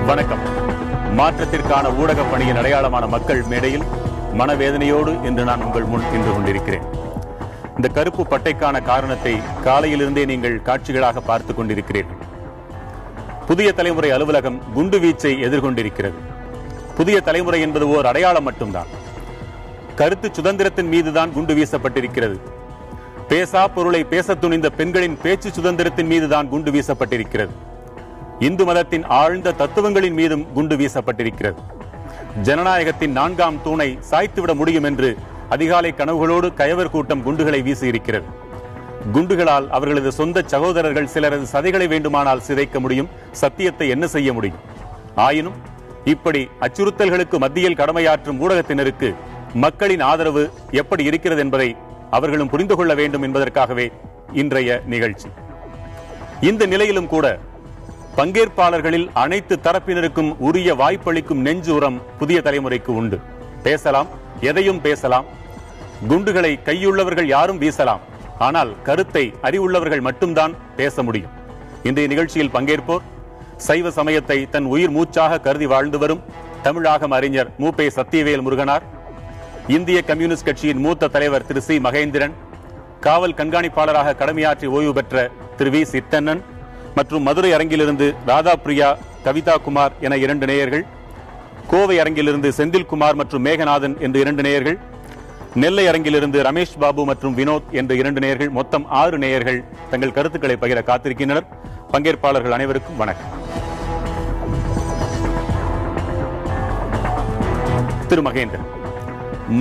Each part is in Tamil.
வணக்கம். மாற்றத்திற்கான ஊடக பணியின் அடையாளமான மக்கள் மேடையில் மனவேதனையோடு இன்று நான் உங்கள் முன் நின்று கொண்டிருக்கிறேன். இந்த கருப்பு பட்டைக்கான காரணத்தை காலையிலிருந்தே நீங்கள் காட்சிகளாக பார்த்துக் கொண்டிருக்கிறீர்கள். புதிய தலைமுறை அலுவலகம் குண்டு வீச்சை எதிர்கொண்டிருக்கிறது. புதிய தலைமுறை என்பது ஓர் அடையாளம் மட்டும்தான். கருத்து சுதந்திரத்தின் மீதுதான் குண்டு வீசப்பட்டிருக்கிறது. பேசா பொருளை பேச துணிந்த பெண்களின் பேச்சு சுதந்திரத்தின் மீதுதான் குண்டு வீசப்பட்டிருக்கிறது. இந்து மதத்தின் ஆழ்ந்த தத்துவங்களின் மீதும் குண்டு வீசப்பட்டிருக்கிறது. ஜனநாயகத்தின் 4ஆம் தூணை சாய்த்துவிட முடியும் என்று அதிகாலை கனவுகளோடு கயவர் கூட்டம் குண்டுகளை வீசியிருக்கிறது. குண்டுகளால் அவர்களது சொந்த சகோதரர்கள் சிலரது சதைகளை வேண்டுமானால் சிதைக்க முடியும், சத்தியத்தை என்ன செய்ய முடியும்? ஆயினும் இப்படி அச்சுறுத்தல்களுக்கு மத்தியில் கடமையாற்றும் ஊடகத்தினருக்கு மக்களின் ஆதரவு எப்படி இருக்கிறது என்பதை அவர்களும் புரிந்து கொள்ள வேண்டும் என்பதற்காகவே இன்றைய நிகழ்ச்சி. இந்த நிலையிலும் கூட பங்கேற்பாளர்களில் அனைத்து தரப்பினருக்கும் உரிய வாய்ப்பளிக்கும் நெஞ்சு உரம் புதிய தலைமுறைக்கு உண்டு. பேசலாம், எதையும் பேசலாம். குண்டுகளை கையுள்ளவர்கள் யாரும் வீசலாம். ஆனால் கருத்தை அறிவுள்ளவர்கள் மட்டும்தான் பேச முடியும். இன்றைய நிகழ்ச்சியில் பங்கேற்போர் சைவ சமயத்தை தன் உயிர் மூச்சாக கருதி வாழ்ந்து வரும் தமிழாகம் அறிஞர் மூப்பே சத்தியவேல் முருகனார், இந்திய கம்யூனிஸ்ட் கட்சியின் மூத்த தலைவர் திரு சி மகேந்திரன், காவல் கண்காணிப்பாளராக கடமையாற்றி ஓய்வு பெற்ற திரு வி சித்தண்ணன் மற்றும் மதுரை அரங்கிலிருந்து ராதா பிரியா, கவிதா குமார் என 2 நேயர்கள், கோவை அரங்கிலிருந்து செந்தில்குமார் மற்றும் மேகநாதன் என்று 2 நேயர்கள், நெல்லை அரங்கிலிருந்து ரமேஷ் பாபு மற்றும் வினோத் என்று 2 நேயர்கள், மொத்தம் 6 நேயர்கள் தங்கள் கருத்துக்களை பகிர காத்திருக்கின்றனர். பங்கேற்பாளர்கள் அனைவருக்கும் வணக்கம். திரு மகேந்திரன்,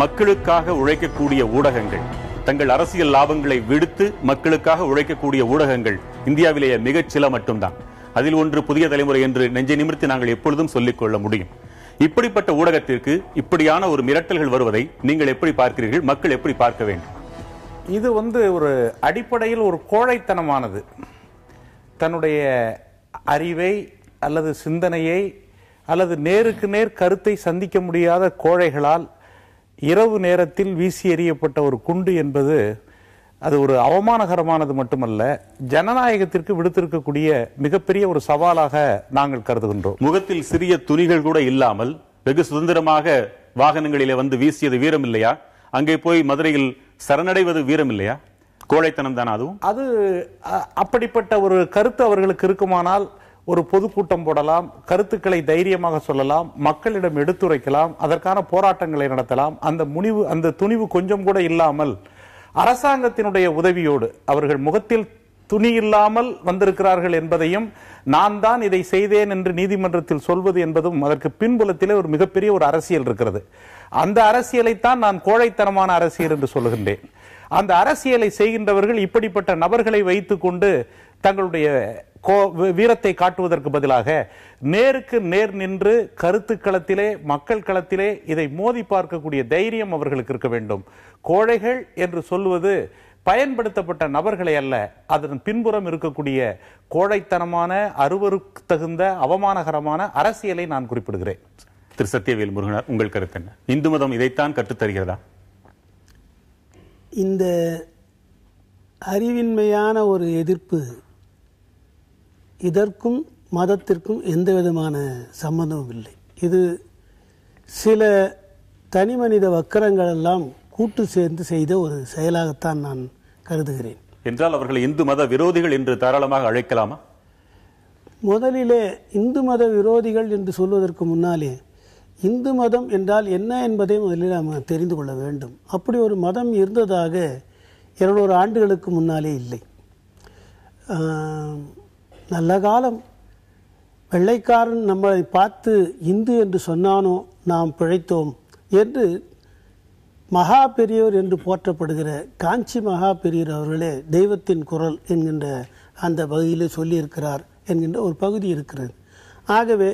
மக்களுக்காக உழைக்கக்கூடிய ஊடகங்கள், தங்கள் அரசியல் லாபங்களை விடுத்து மக்களுக்காக உழைக்கக்கூடிய ஊடகங்கள் இந்தியாவிலேயே மிகச் சில மட்டும்தான். அதில் ஒன்று புதிய தலைமுறை என்று நெஞ்சை நிமிர்த்தி நாங்கள் எப்பொழுதும் சொல்லிக் கொள்ள முடியும். இப்படிப்பட்ட ஊடகத்திற்கு இப்படியான ஒரு மிரட்டல்கள் வருவதை நீங்கள் எப்படி பார்க்கிறீர்கள்? மக்கள் எப்படி பார்க்க வேண்டும்? இது ஒரு அடிப்படையில் ஒரு கோழைத்தனமானது. தன்னுடைய அறிவை அல்லது சிந்தனையை அல்லது நேருக்கு நேர் கருத்தை சந்திக்க முடியாத கோழைகளால் இரவு நேரத்தில் வீசி எறியப்பட்ட ஒரு குண்டு என்பது அது ஒரு அவமானகரமானது மட்டுமல்ல, ஜனநாயகத்திற்கு விடுத்திருக்கக்கூடிய மிகப்பெரிய ஒரு சவாலாக நாங்கள் கருதுகின்றோம். முகத்தில் சிறிய துணிகள் கூட இல்லாமல் வெகு சுதந்திரமாக வாகனங்களிலே வந்து வீசியது வீரம் இல்லையா? அங்கே போய் மதுரையில் சரணடைவது வீரம் இல்லையா? கோழைத்தனம் தானே அதுவும்? அது அப்படிப்பட்ட ஒரு கருத்து அவர்களுக்கு இருக்குமானால் ஒரு பொதுக்கூட்டம் போடலாம், கருத்துக்களை தைரியமாக சொல்லலாம், மக்களிடம் எடுத்துரைக்கலாம், அதற்கான போராட்டங்களை நடத்தலாம். அந்த துணிவு கொஞ்சம் கூட இல்லாமல் அரசாங்கத்தினுடைய உதவியோடு அவர்கள் முகத்தில் துணி இல்லாமல் வந்திருக்கிறார்கள் என்பதையும், நான் தான் இதை செய்தேன் என்று நீதிமன்றத்தில் சொல்வது என்பதும் அதற்கு பின்புலத்திலே ஒரு மிகப்பெரிய ஒரு அரசியல் இருக்கிறது. அந்த அரசியலைத்தான் நான் கோழைத்தனமான அரசியல் என்று சொல்லுகின்றேன். அந்த அரசியலை செய்கின்றவர்கள் இப்படிப்பட்ட நபர்களை வைத்துக் கொண்டு தங்களுடைய வீரத்தை காட்டுவதற்கு பதிலாக நேருக்கு நேர் நின்று கருத்து களத்திலே, மக்கள் களத்திலே இதை மோதி பார்க்கக்கூடிய தைரியம் அவர்களுக்கு இருக்க வேண்டும். கோழைகள் என்று சொல்வது பயன்படுத்தப்பட்ட நபர்களை அல்ல, அதன் பின்புறம் இருக்கக்கூடிய கோழைத்தனமான, அருவருக்கு தகுந்த, அவமானகரமான அரசியலை நான் குறிப்பிடுகிறேன். திரு சத்தியவேல் முருகனார், உங்கள் கருத்து என்ன? இந்து மதம் இதைத்தான் கற்றுத்தருகிறதா? இந்த அறிவின்மையான ஒரு எதிர்ப்பு இதற்கும் மதத்திற்கும் எந்த விதமான சம்பந்தமும் இல்லை. இது சில தனி மனித வக்கரங்கள் எல்லாம் கூட்டு சேர்ந்து செய்த ஒரு செயலாகத்தான் நான் கருதுகிறேன். என்றால் அவர்களை இந்து மத விரோதிகள் என்று தாராளமாக அழைக்கலாமா? முதலிலே இந்து மத விரோதிகள் என்று சொல்வதற்கு முன்னாலே இந்து மதம் என்றால் என்ன என்பதை முதலில் நாம் தெரிந்து கொள்ள வேண்டும். அப்படி ஒரு மதம் இருந்ததாக 200 ஆண்டுகளுக்கு முன்னாலே இல்லை. நல்ல காலம் வெள்ளைக்காரன் நம்மளை பார்த்து இந்து என்று சொன்னானோ நாம் பிழைத்தோம் என்று மகா பெரியோர் என்று போற்றப்படுகிற காஞ்சி மகா பெரியோர் அவர்களே தெய்வத்தின் குரல் என்கின்ற அந்த பகுதியிலே சொல்லியிருக்கிறார் என்கின்ற ஒரு பகுதி இருக்கிறது. ஆகவே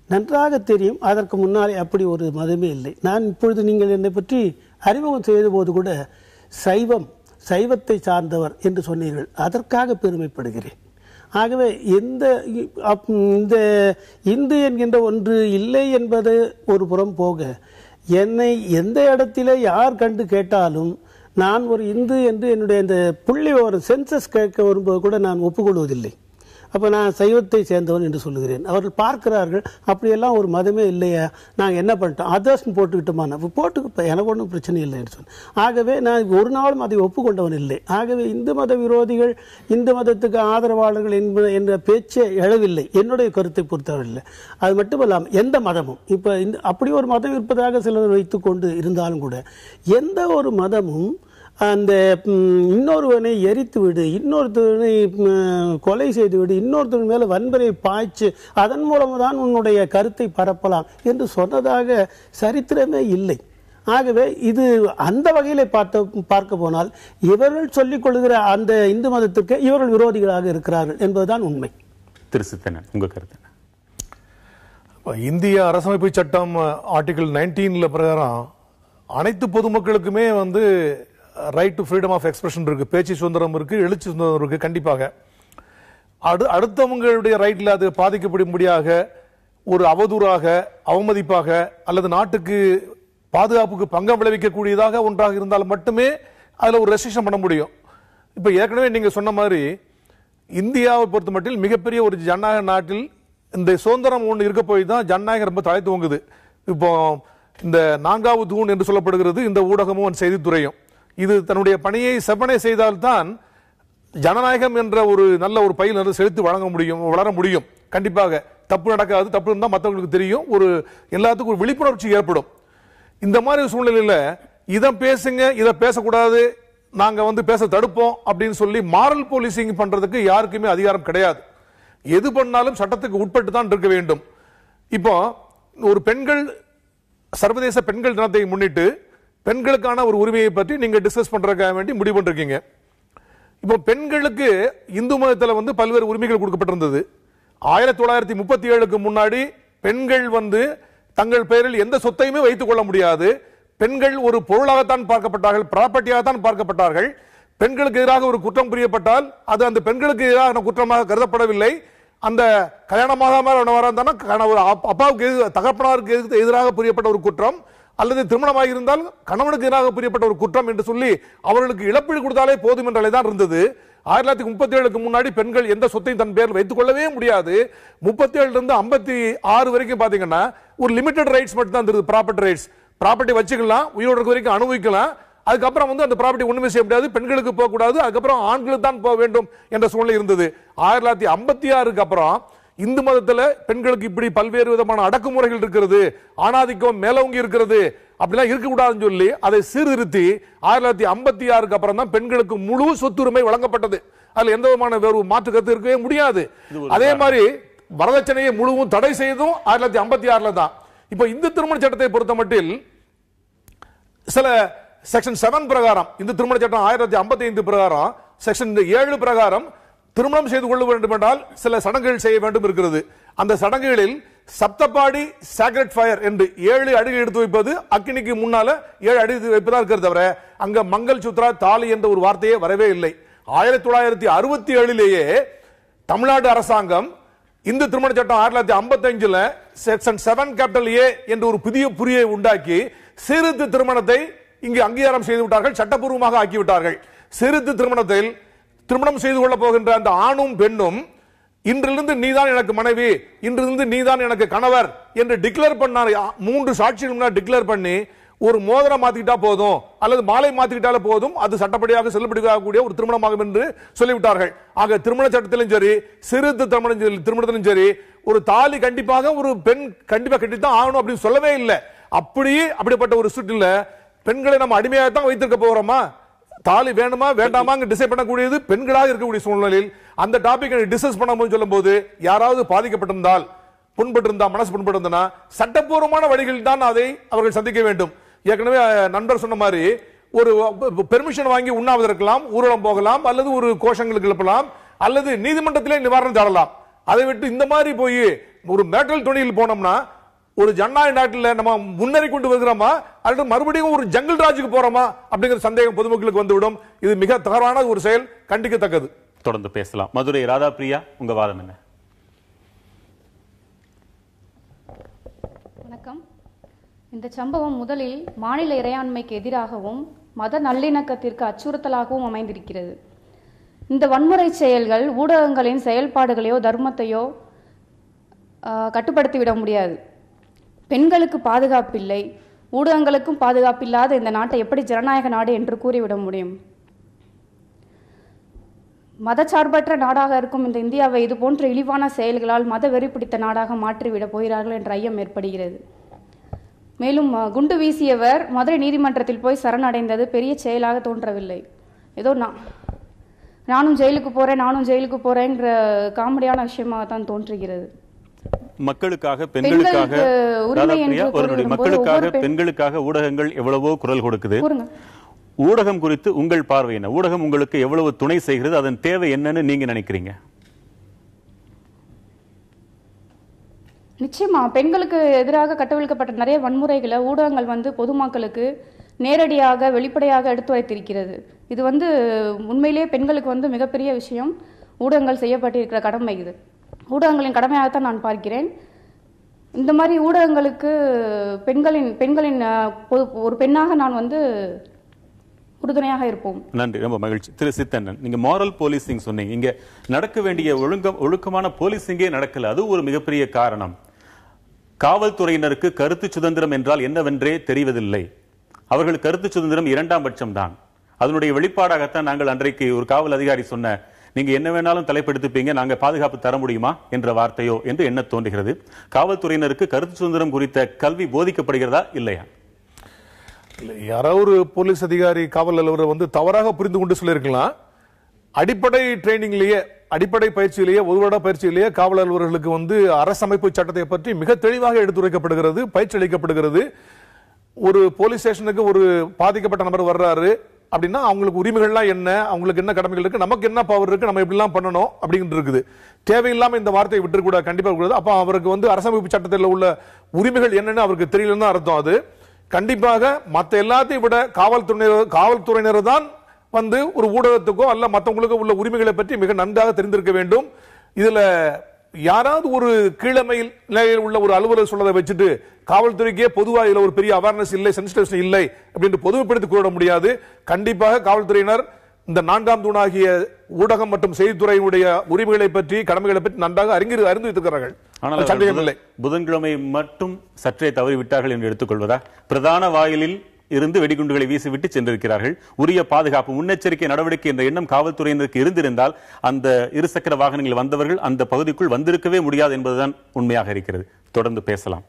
நன்றாக தெரியும், அதற்கு முன்னாலே அப்படி ஒரு மதமே இல்லை. நான் இப்பொழுது நீங்கள் என்னை பற்றி அறிமுகம் செய்த போது கூட சைவத்தை சார்ந்தவர் என்று சொன்னீர்கள், அதற்காக பெருமைப்படுகிறேன். ஆகவே இந்த இந்து என்கின்ற ஒன்று இல்லை என்பது ஒரு புறம் போக, என்னை எந்த இடத்திலே யார் கண்டு கேட்டாலும் நான் ஒரு இந்து என்று என்னுடைய இந்த புள்ளி ஒரு சென்சஸ் கேட்க வரும்போது கூட நான் ஒப்புக்கொள்வதில்லை. அப்போ நான் சைவத்தை சேர்ந்தவன் என்று சொல்லுகிறேன். அவர்கள் பார்க்கிறார்கள், அப்படியெல்லாம் ஒரு மதமே இல்லையா, நாங்கள் என்ன பண்ணிட்டோம், அதர்ஸ்ன்னு போட்டுக்கிட்டோமா, போட்டுக்கிட்டோம், எனக்கு ஒன்றும் பிரச்சனை இல்லை என்று சொன்னேன். ஆகவே நான் ஒரு நாளும் அதை ஒப்புக்கொண்டவன் இல்லை. ஆகவே இந்து மத விரோதிகள், இந்து மதத்துக்கு ஆதரவாளர்கள் என்ற பேச்சே எழவில்லை என்னுடைய கருத்தை பொறுத்தவரையில். அது மட்டுமல்லாமல் எந்த மதமும் இப்போ அப்படி ஒரு மதம் இருப்பதாக சிலர் வைத்துக்கொண்டு இருந்தாலும் கூட எந்த ஒரு மதமும் அந்த இன்னொருவனை எரித்து விடு, இன்னொருத்தவனை கொலை செய்து விடு, இன்னொருத்தவன் மேலே வன்முறை பாய்ச்சு அதன் மூலமாக தான் உன்னுடைய கருத்தை பரப்பலாம் என்று சொன்னதாக சரித்திரமே இல்லை. ஆகவே இது அந்த வகையில் பார்க்க போனால் இவர்கள் சொல்லிக் கொள்கிற அந்த இந்து மதத்துக்கு இவர்கள் விரோதிகளாக இருக்கிறார்கள் என்பதுதான் உண்மை. திரு சித்தனன், உங்க கருத்து? இந்திய அரசமைப்பு சட்டம் ஆர்டிகிள் 19 பிரகாரம் அனைத்து பொதுமக்களுக்குமே right to freedom of expression இருக்கு, பேச்சு சுதந்திரம் இருக்கு, எழுச்சி சுதந்திரம் இருக்கு. கண்டிப்பாக அடுத்தவங்களுடைய ரைட்ல அது பாதிக்கப்படும்படியாக ஒரு அவதூறாக, அவமதிப்பாக அல்லது நாட்டுக்கு பாதுகாப்புக்கு பங்கம் விளைவிக்கக்கூடியதாக ஒன்றாக இருந்தால் மட்டுமே அதுல ஒரு ரெஸ்ட்ரிக்ஷன் பண்ண முடியும். இப்ப ஏற்கனவே நீங்க சொன்ன மாதிரி இந்தியாவை பொறுத்த மட்டில் மிகப்பெரிய ஒரு ஜனநாயக நாட்டில் இந்த சுதந்திரம் ஒன்று இருக்க போய் தான் ஜனநாயகம் ரொம்ப தலை துவங்குது. இப்போ இந்த 4வது தூண் என்று சொல்லப்படுகிறது இந்த ஊடகமும் செய்தித்துறையும். இது தன்னுடைய பணியை செவ்வனே செய்தால்தான் ஜனநாயகம் என்ற ஒரு நல்ல ஒரு பயில் செலுத்தி வளர முடியும். கண்டிப்பாக தப்பு நடக்காது, தப்பு இருந்தால் மற்றவங்களுக்கு தெரியும், ஒரு எல்லாத்துக்கும் ஒரு விழிப்புணர்ச்சி ஏற்படும். இந்த மாதிரி சூழ்நிலையில இதை பேசுங்க, இதை பேசக்கூடாது, நாங்க பேச தடுப்போம் அப்படின்னு சொல்லி மாரல் போலீசிங் பண்றதுக்கு யாருக்குமே அதிகாரம் கிடையாது. எது பண்ணாலும் சட்டத்துக்கு உட்பட்டு தான் இருக்க வேண்டும். இப்போ ஒரு பெண்கள் சர்வதேச பெண்கள் தினத்தை முன்னிட்டு பெண்களுக்கான ஒரு உரிமையை பற்றி நீங்க டிஸ்கஸ் பண்றதுக்காக வேண்டி முடிவு பண்ணிருக்கீங்க. இப்போ பெண்களுக்கு இந்து மதத்தில் பல்வேறு உரிமைகள் கொடுக்கப்பட்டிருந்தது. 1937க்கு முன்னாடி பெண்கள் தங்கள் பெயரில் எந்த சொத்தையுமே வைத்துக் கொள்ள முடியாது. பெண்கள் ஒரு பொருளாகத்தான் பார்க்கப்பட்டார்கள், ப்ராப்பர்ட்டியாகத்தான் பார்க்கப்பட்டார்கள். பெண்களுக்கு எதிராக ஒரு குற்றம் புரியப்பட்டால் அது அந்த பெண்களுக்கு எதிராக குற்றமாக கருதப்படவில்லை. அந்த கல்யாணமாக அப்பாவுக்கு தகப்பனாருக்கு எதிராக புரியப்பட்ட ஒரு குற்றம் அல்லது திருமணமாக இருந்தால் கணவனுக்கு எதிராக புரியப்பட்ட ஒரு குற்றம் என்று சொல்லி அவர்களுக்கு இழப்பீடு கொடுத்தாலே போதும் என்ற தான் இருந்தது. 1937க்கு முன்னாடி பெண்கள் எந்த சொத்தையும் தன் பேரில் வைத்துக் கொள்ளவே முடியாது. 37 இருந்து 56 வரைக்கும் பாத்தீங்கன்னா ஒரு லிமிடெட் ரைட்ஸ் மட்டும் தான் இருந்தது. ப்ராப்பர்ட்டி ரைட்ஸ், ப்ராப்பர்ட்டி வச்சுக்கலாம், உயிரோடு வரைக்கும் அனுபவிக்கலாம். அதுக்கப்புறம் அந்த ப்ராப்பர்ட்டி ஒண்ணுமே செய்ய முடியாது, பெண்களுக்கு போக கூடாது, அதுக்கப்புறம் ஆண்களுக்கு தான் போக வேண்டும் என்ற சூழ்நிலை இருந்தது. 1956க்கு அப்புறம் இந்து மதத்துல பெண்களுக்கு இப்படி பல்வேறு விதமான அடக்குமுறைகள் இருக்கிறது, ஆணாதிக்கம் மேலோங்கி இருக்கிறது, அப்படிலாம் இருக்கக்கூடாதுன்னு சொல்லி அதை சீர்திருத்தி 1956க்கு அப்புறம் தான் பெண்களுக்கு முழு சொத்துரிமை வழங்கப்பட்டது. அதுல எந்த விதமான வேறு மாற்று கருத்து இருக்கவே முடியாது. அதே மாதிரி வரதட்சணையை முழுவதும் தடை செய்தும் 1956ல தான். இப்ப இந்து திருமண சட்டத்தை பொறுத்த மட்டில் சில செக்ஷன் 7 பிரகாரம், இந்த திருமண சட்டம் 1955 பிரகாரம் செக்ஷன் 7 பிரகாரம் திருமணம் செய்து கொள்ள வேண்டும் என்றால் சில சடங்குகள் செய்ய வேண்டும் இருக்கிறது. அந்த சடங்குகளில் சப்தபாடி சாக்ரெட் ஃபயர் என்று 7 அடிகள் எடுத்து வைப்பது, அக்கினிக்கு முன்னால 7 அடி வைப்பதா இருக்கிறது தவிர அங்க மங்கள் சூத்ரா தாலி என்ற ஒரு வார்த்தையே வரவே இல்லை. 1967லேயே தமிழ்நாடு அரசாங்கம் இந்து திருமண சட்டம் 1955ல செக்ஷன் 7 கேபிட்டல் ஏ என்று ஒரு புதிய புரியை உண்டாக்கி சீர்திருத்த திருமணத்தை இங்கு அங்கீகாரம் செய்து விட்டார்கள், சட்டப்பூர்வமாக ஆக்கிவிட்டார்கள். சீர்திருத்த திருமணத்தில் திருமணம் செய்து கொள்ள போகின்ற அந்த ஆணும் பெண்ணும் இன்றிலிருந்து நீதான் எனக்கு மனைவி, இன்றிலிருந்து நீதான் எனக்கு கணவர் என்று டிக்ளேர் பண்ணார். 3 சாட்சிகள் டிக்ளேர் பண்ணி ஒரு மோதிரம் மாத்திக்கிட்டா போதும் அல்லது மாலை மாத்திக்கிட்டாலே போதும், அது சட்டப்படியாக செல்லுபடியாகக்கூடிய ஒரு திருமணமாகும் என்று சொல்லிவிட்டார்கள். ஆக திருமண சட்டத்திலும் சரி, சீர்திருத்த திருமணத்திலும் சரி, ஒரு தாலி கண்டிப்பாக ஒரு பெண் கண்டிப்பா கட்டித்தான் ஆகணும் அப்படின்னு சொல்லவே இல்லை. அப்படிப்பட்ட ஒரு சுற்றில பெண்களை நம்ம அடிமையாக தான் வைத்திருக்க போறோமா? தாலி வேணுமா வேண்டாமா டிசைட் பண்ணக்கூடியது பெண்களாக இருக்கக்கூடிய சூழ்நிலையில் அந்த டாபிக் டிஸ்கஸ் பண்ண சொல்லும் போது யாராவது பாதிக்கப்பட்டிருந்தால், புண்பட்டிருந்தா, மனசு புண்பட்டிருந்தா சட்டப்பூர்வமான வழிகளில் தான் அதை அவர்கள் சந்திக்க வேண்டும். ஏற்கனவே நண்பர் சொன்ன மாதிரி ஒரு பெர்மிஷன் வாங்கி உண்ணாவது இருக்கலாம், ஊர்வலம் போகலாம், அல்லது ஒரு கோஷங்களுக்கு எழுப்பலாம், அல்லது நீதிமன்றத்திலே நிவாரணம் தரலாம். அதை விட்டு இந்த மாதிரி போய் ஒரு மேட்டல் துணியில் போனோம்னா ஒரு ஜனநாயக நாட்டில் நம்ம முன்னேறி கொண்டு வருகிறோமா அல்லது மறுபடியும் ஒரு ஜங்கிள் ராஜுக்கு போறோமா அப்படிங்கிற சந்தேகம் பொதுமக்களுக்கு வந்துவிடும். இது மிக தவறான ஒரு செயல், கண்டிக்கத்தக்கது. தொடர்ந்து பேசலாம். மதுரை ராதாபிரியா, உங்க வாதம் என்ன? வணக்கம். இந்த சம்பவம் முதலில் மாநில இறையாண்மைக்கு எதிராகவும் மத நல்லிணக்கத்திற்கு அச்சுறுத்தலாகவும் அமைந்திருக்கிறது. இந்த வன்முறை செயல்கள் ஊடகங்களின் செயல்பாடுகளையோ தர்மத்தையோ கட்டுப்படுத்திவிட முடியாது. பெண்களுக்கு பாதுகாப்பில்லை, ஊடகங்களுக்கும் பாதுகாப்பில்லாத இந்த நாட்டை எப்படி ஜனநாயக நாடு என்று கூறிவிட முடியும்? மதச்சார்பற்ற நாடாக இருக்கும் இந்த இந்தியாவை இது போன்ற இழிவான செயல்களால் மத வெறி பிடித்த நாடாக மாற்றிவிட போகிறார்கள் என்ற ஐயம் ஏற்படுகிறது. மேலும் குண்டு வீசியவர் மதுரை நீதிமன்றத்தில் போய் சரணடைந்தது பெரிய செயலாக தோன்றவில்லை. ஏதோ நானும் ஜெயிலுக்கு போறேங்கிற காமெடியான விஷயமாக தான் தோன்றுகிறது. மக்களுக்காக பெண்களுக்காக ஊடகங்கள் எவ்வளவோ குரல் கொடுக்குது. ஊடகம் குறித்து உங்கள் பார்வை என்ன? ஊடகம் உங்களுக்கு எவ்வளவு துணை செய்கிறது? அதன் தேவை என்னன்னு நீங்க நினைக்கிறீங்க? நிச்சயமா பெண்களுக்கு எதிராக கட்டவிழ்க்கப்பட்ட நிறைய வன்முறைகளை ஊடகங்கள் பொதுமக்களுக்கு நேரடியாக வெளிப்படையாக எடுத்துரைத்திருக்கிறது. இது உண்மையிலேயே பெண்களுக்கு மிகப்பெரிய விஷயம். ஊடகங்கள் செய்யப்பட்டிருக்கிற கடமை இது. ஊடகங்களின் கடமையாகத்தான் நான் பார்க்கிறேன். இந்த மாதிரி ஊடகங்களுக்கு பெண்களின் ஒரு பெண்ணாக நான் உறுதுணையாக இருப்போம். நன்றி, ரொம்ப மகிழ்ச்சி. திரு சித்தண்ணன், நீங்க மாரல் போலீசிங் சொன்னீங்க. இங்க நடக்க வேண்டிய ஒழுக்கமான போலீசிங்கே நடக்கல. அது ஒரு மிகப்பெரிய காரணம். காவல்துறையினருக்கு கருத்து சுதந்திரம் என்றால் என்னவென்றே தெரிவதில்லை. அவர்கள் கருத்து சுதந்திரம் 2ஆம் பட்சம் தான். அதனுடைய வெளிப்பாடாகத்தான் நாங்கள் அன்றைக்கு ஒரு காவல் அதிகாரி சொன்ன, நீங்க என்ன வேணாலும் தலைப்படுத்திப்பீங்க, நாங்க பாதுகாப்பு தர முடியுமா என்ற வார்த்தையோ என்று என்ன தோன்றுகிறது. காவல்துறையினருக்கு கருத்து சுதந்திரம் குறித்த கல்வி போதிக்கப்படுகிறதா இல்லையா? யாராவது ஒரு போலீஸ் அதிகாரி காவல் அலுவலர் தவறாக புரிந்து கொண்டு சொல்லியிருக்கலாம். அடிப்படை ட்ரைனிங்லேயே, அடிப்படை பயிற்சியிலேயே, ஒரு வருட பயிற்சியிலேயே காவல் அலுவலர்களுக்கு அரசமைப்பு சட்டத்தை பற்றி மிக தெளிவாக எடுத்துரைக்கப்படுகிறது, பயிற்சி அளிக்கப்படுகிறது. ஒரு போலீஸ் ஸ்டேஷனுக்கு ஒரு பாதிக்கப்பட்ட நபர் வர்றாரு அப்படின்னா அவங்களுக்கு உரிமைகள்லாம் என்ன, அவங்களுக்கு என்ன கடமைகள் இருக்கு, நமக்கு என்ன பவர் இருக்கு, நம்ம எப்படிலாம் பண்ணணும் அப்படிங்கிறது இருக்குது. தேவையில்லாம இந்த வார்த்தையை விட்டுக்கூட கண்டிப்பா கூடாது. அப்ப அவருக்கு அரசமைப்பு சட்டத்தில் உள்ள உரிமைகள் என்னன்னு அவருக்கு தெரியலன்னு அர்த்தம். அது கண்டிப்பாக மற்ற எல்லாத்தையும் விட காவல்துறையினர் தான் ஒரு ஊடகத்துக்கோ அல்ல மற்றவங்களுக்கோ உள்ள உரிமைகளை பற்றி மிக நன்றாக தெரிந்திருக்க வேண்டும். இதுல யாராவது ஒரு கீழமை நிலையில் உள்ள ஒரு அலுவலர் சொல்றதை வச்சுட்டு காவல்துறைக்கே பொதுவாக இதுல ஒரு பெரிய அவேர்னஸ் இல்லை, சென்சிட்டிவிட்டி இல்லை அப்படின்னு பொதுமைப்படுத்தி கூற முடியாது. கண்டிப்பாக காவல்துறையினர் இந்த 4ஆம் தூணாகிய ஊடகம் மற்றும் செய்தித்துறையுடைய உரிமைகளை பற்றி, கடமைகளை பற்றி நன்றாக அறிந்து வைத்திருக்கிறார்கள். ஆனால் புதன்கிழமை மட்டும் சற்றே தவறிவிட்டார்கள் என்று எடுத்துக்கொள்வதா? பிரதான வாயிலில் இருந்து வெடிகுண்டுகளை வீசிவிட்டு சென்றிருக்கிறார்கள். உரிய பாதுகாப்பு முன்னெச்சரிக்கை நடவடிக்கை என்ற எண்ணம் காவல்துறையினருக்கு இருந்திருந்தால் அந்த இருசக்கர வாகனங்களில் வந்தவர்கள் அந்த பகுதிக்குள் வந்திருக்கவே முடியாது என்பதுதான் உண்மையாக இருக்கிறது. தொடர்ந்து பேசலாம்.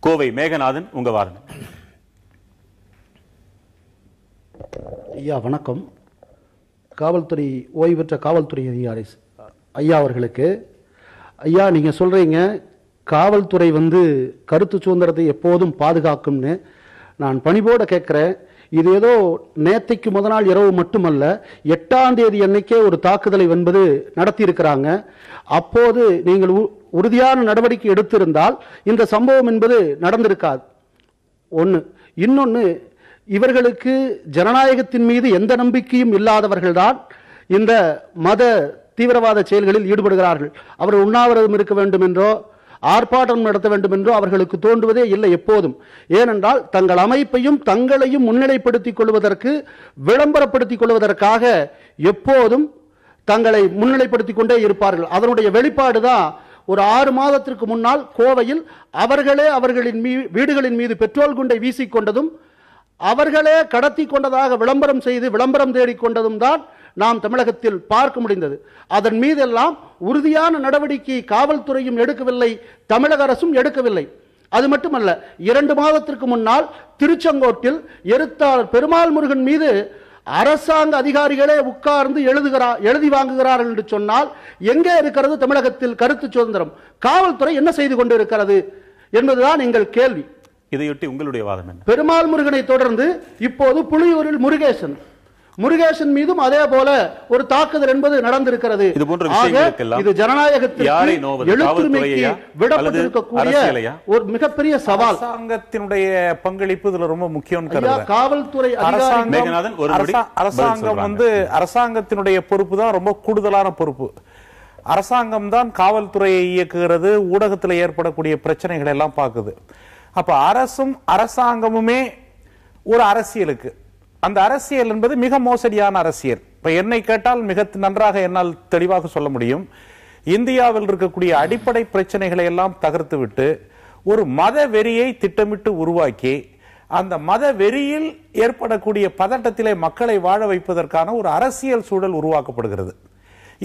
கோவை மேகநாதன், உங்க வாதம். ஐயா வணக்கம். காவல்துறை ஓய்வு பெற்ற காவல்துறை அதிகாரி ஐயா அவர்களுக்கு, ஐயா நீங்க சொல்றீங்க காவல்துறை கருத்து சுதந்திரத்தை எப்போதும் பாதுகாக்கும்னு. நான் பணிபோட கேட்கிறேன், இது ஏதோ நேத்தைக்கு முத நாள் இரவு மட்டுமல்ல, 8ஆம் தேதி அன்னைக்கே ஒரு தாக்குதலை நடத்தி இருக்கிறாங்க. அப்போது நீங்கள் உறுதியான நடவடிக்கை எடுத்திருந்தால் இந்த சம்பவம் என்பது நடந்திருக்காது. ஒன்று. இன்னொன்று, இவர்களுக்கு ஜனநாயகத்தின் மீது எந்த நம்பிக்கையும் இல்லாதவர்கள்தான் இந்த மத தீவிரவாத செயல்களில் ஈடுபடுகிறார்கள். அவர்கள் உண்ணாவிரதம் இருக்க வேண்டும் என்றோ ஆர்ப்பாட்டம் நடத்த வேண்டும் என்றோ அவர்களுக்கு தோன்றுவதே இல்லை எப்போதும். ஏனென்றால் தங்கள் அமைப்பையும் தங்களையும் முன்னிலைப்படுத்திக் கொள்வதற்கு, விளம்பரப்படுத்திக் கொள்வதற்காக எப்போதும் தங்களை முன்னிலைப்படுத்திக் கொண்டே இருப்பார்கள். அதனுடைய வெளிப்பாடுதான் ஒரு 6 மாதத்திற்கு முன்னால் கோவையில் அவர்களே அவர்களின் வீடுகளின் மீது பெட்ரோல் குண்டை வீசிக்கொண்டதும், அவர்களே கடத்தி கொண்டதாக விளம்பரம் செய்து விளம்பரம் தேடிக்கொண்டதும் தான் நாம் தமிழகத்தில் பார்க்க முடிந்தது. அதன் மீதெல்லாம் உறுதியான நடவடிக்கை காவல்துறையும் எடுக்கவில்லை, தமிழக அரசும் எடுக்கவில்லை. அது மட்டுமல்ல, 2 மாதத்திற்கு முன்னால் திருச்செங்கோட்டில் எழுத்தாளர் பெருமாள் முருகன் மீது அரசாங்க அதிகாரிகளே உட்கார்ந்து எழுதி வாங்குகிறார்கள் என்று சொன்னால் எங்கே இருக்கிறது தமிழகத்தில் கருத்து சுதந்திரம்? காவல்துறை என்ன செய்து கொண்டிருக்கிறது என்பதுதான் எங்கள் கேள்வி. இதையொட்டி உங்களுடைய வாதம் என்ன? பெருமாள் முருகனை தொடர்ந்து இப்போது புலியூரில் முருகேசன் மீதும் அதே போல ஒரு தாக்குதல் என்பது நடந்திருக்கிறது. இது போன்ற விஷயங்களுக்கெல்லாம் இது ஜனநாயகத்திற்கு எழுத்துரிமைக்கு விடப்பட்டிருக்கக்கூடிய ஒரு மிகப்பெரிய சவால். அரசாங்கத்தினுடைய பங்களிப்பு இதுல ரொம்ப முக்கியம். காவல்துறை அரசாங்கம் அரசாங்கத்தினுடைய பொறுப்பு தான் ரொம்ப கூடுதலான பொறுப்பு. அரசாங்கம் தான் காவல்துறையை இயக்குகிறது, ஊடகத்தில் ஏற்படக்கூடிய பிரச்சனைகள் எல்லாம் பார்க்குது. அப்ப அரசும் அரசாங்கமுமே ஒரு அரசியலுக்கு, அந்த அரசியல் என்பது மிக மோசடியான அரசியல். இப்ப என்னை கேட்டால் மிக நன்றாக என்னால் தெளிவாக சொல்ல முடியும். இந்தியாவில் இருக்கக்கூடிய அடிப்படை பிரச்சனைகளை எல்லாம் தகர்த்து விட்டு ஒரு மத வெறியை திட்டமிட்டு உருவாக்கி அந்த மத வெறியில் ஏற்படக்கூடிய பதட்டத்திலே மக்களை வாழ வைப்பதற்கான ஒரு அரசியல் சூழல் உருவாக்கப்படுகிறது.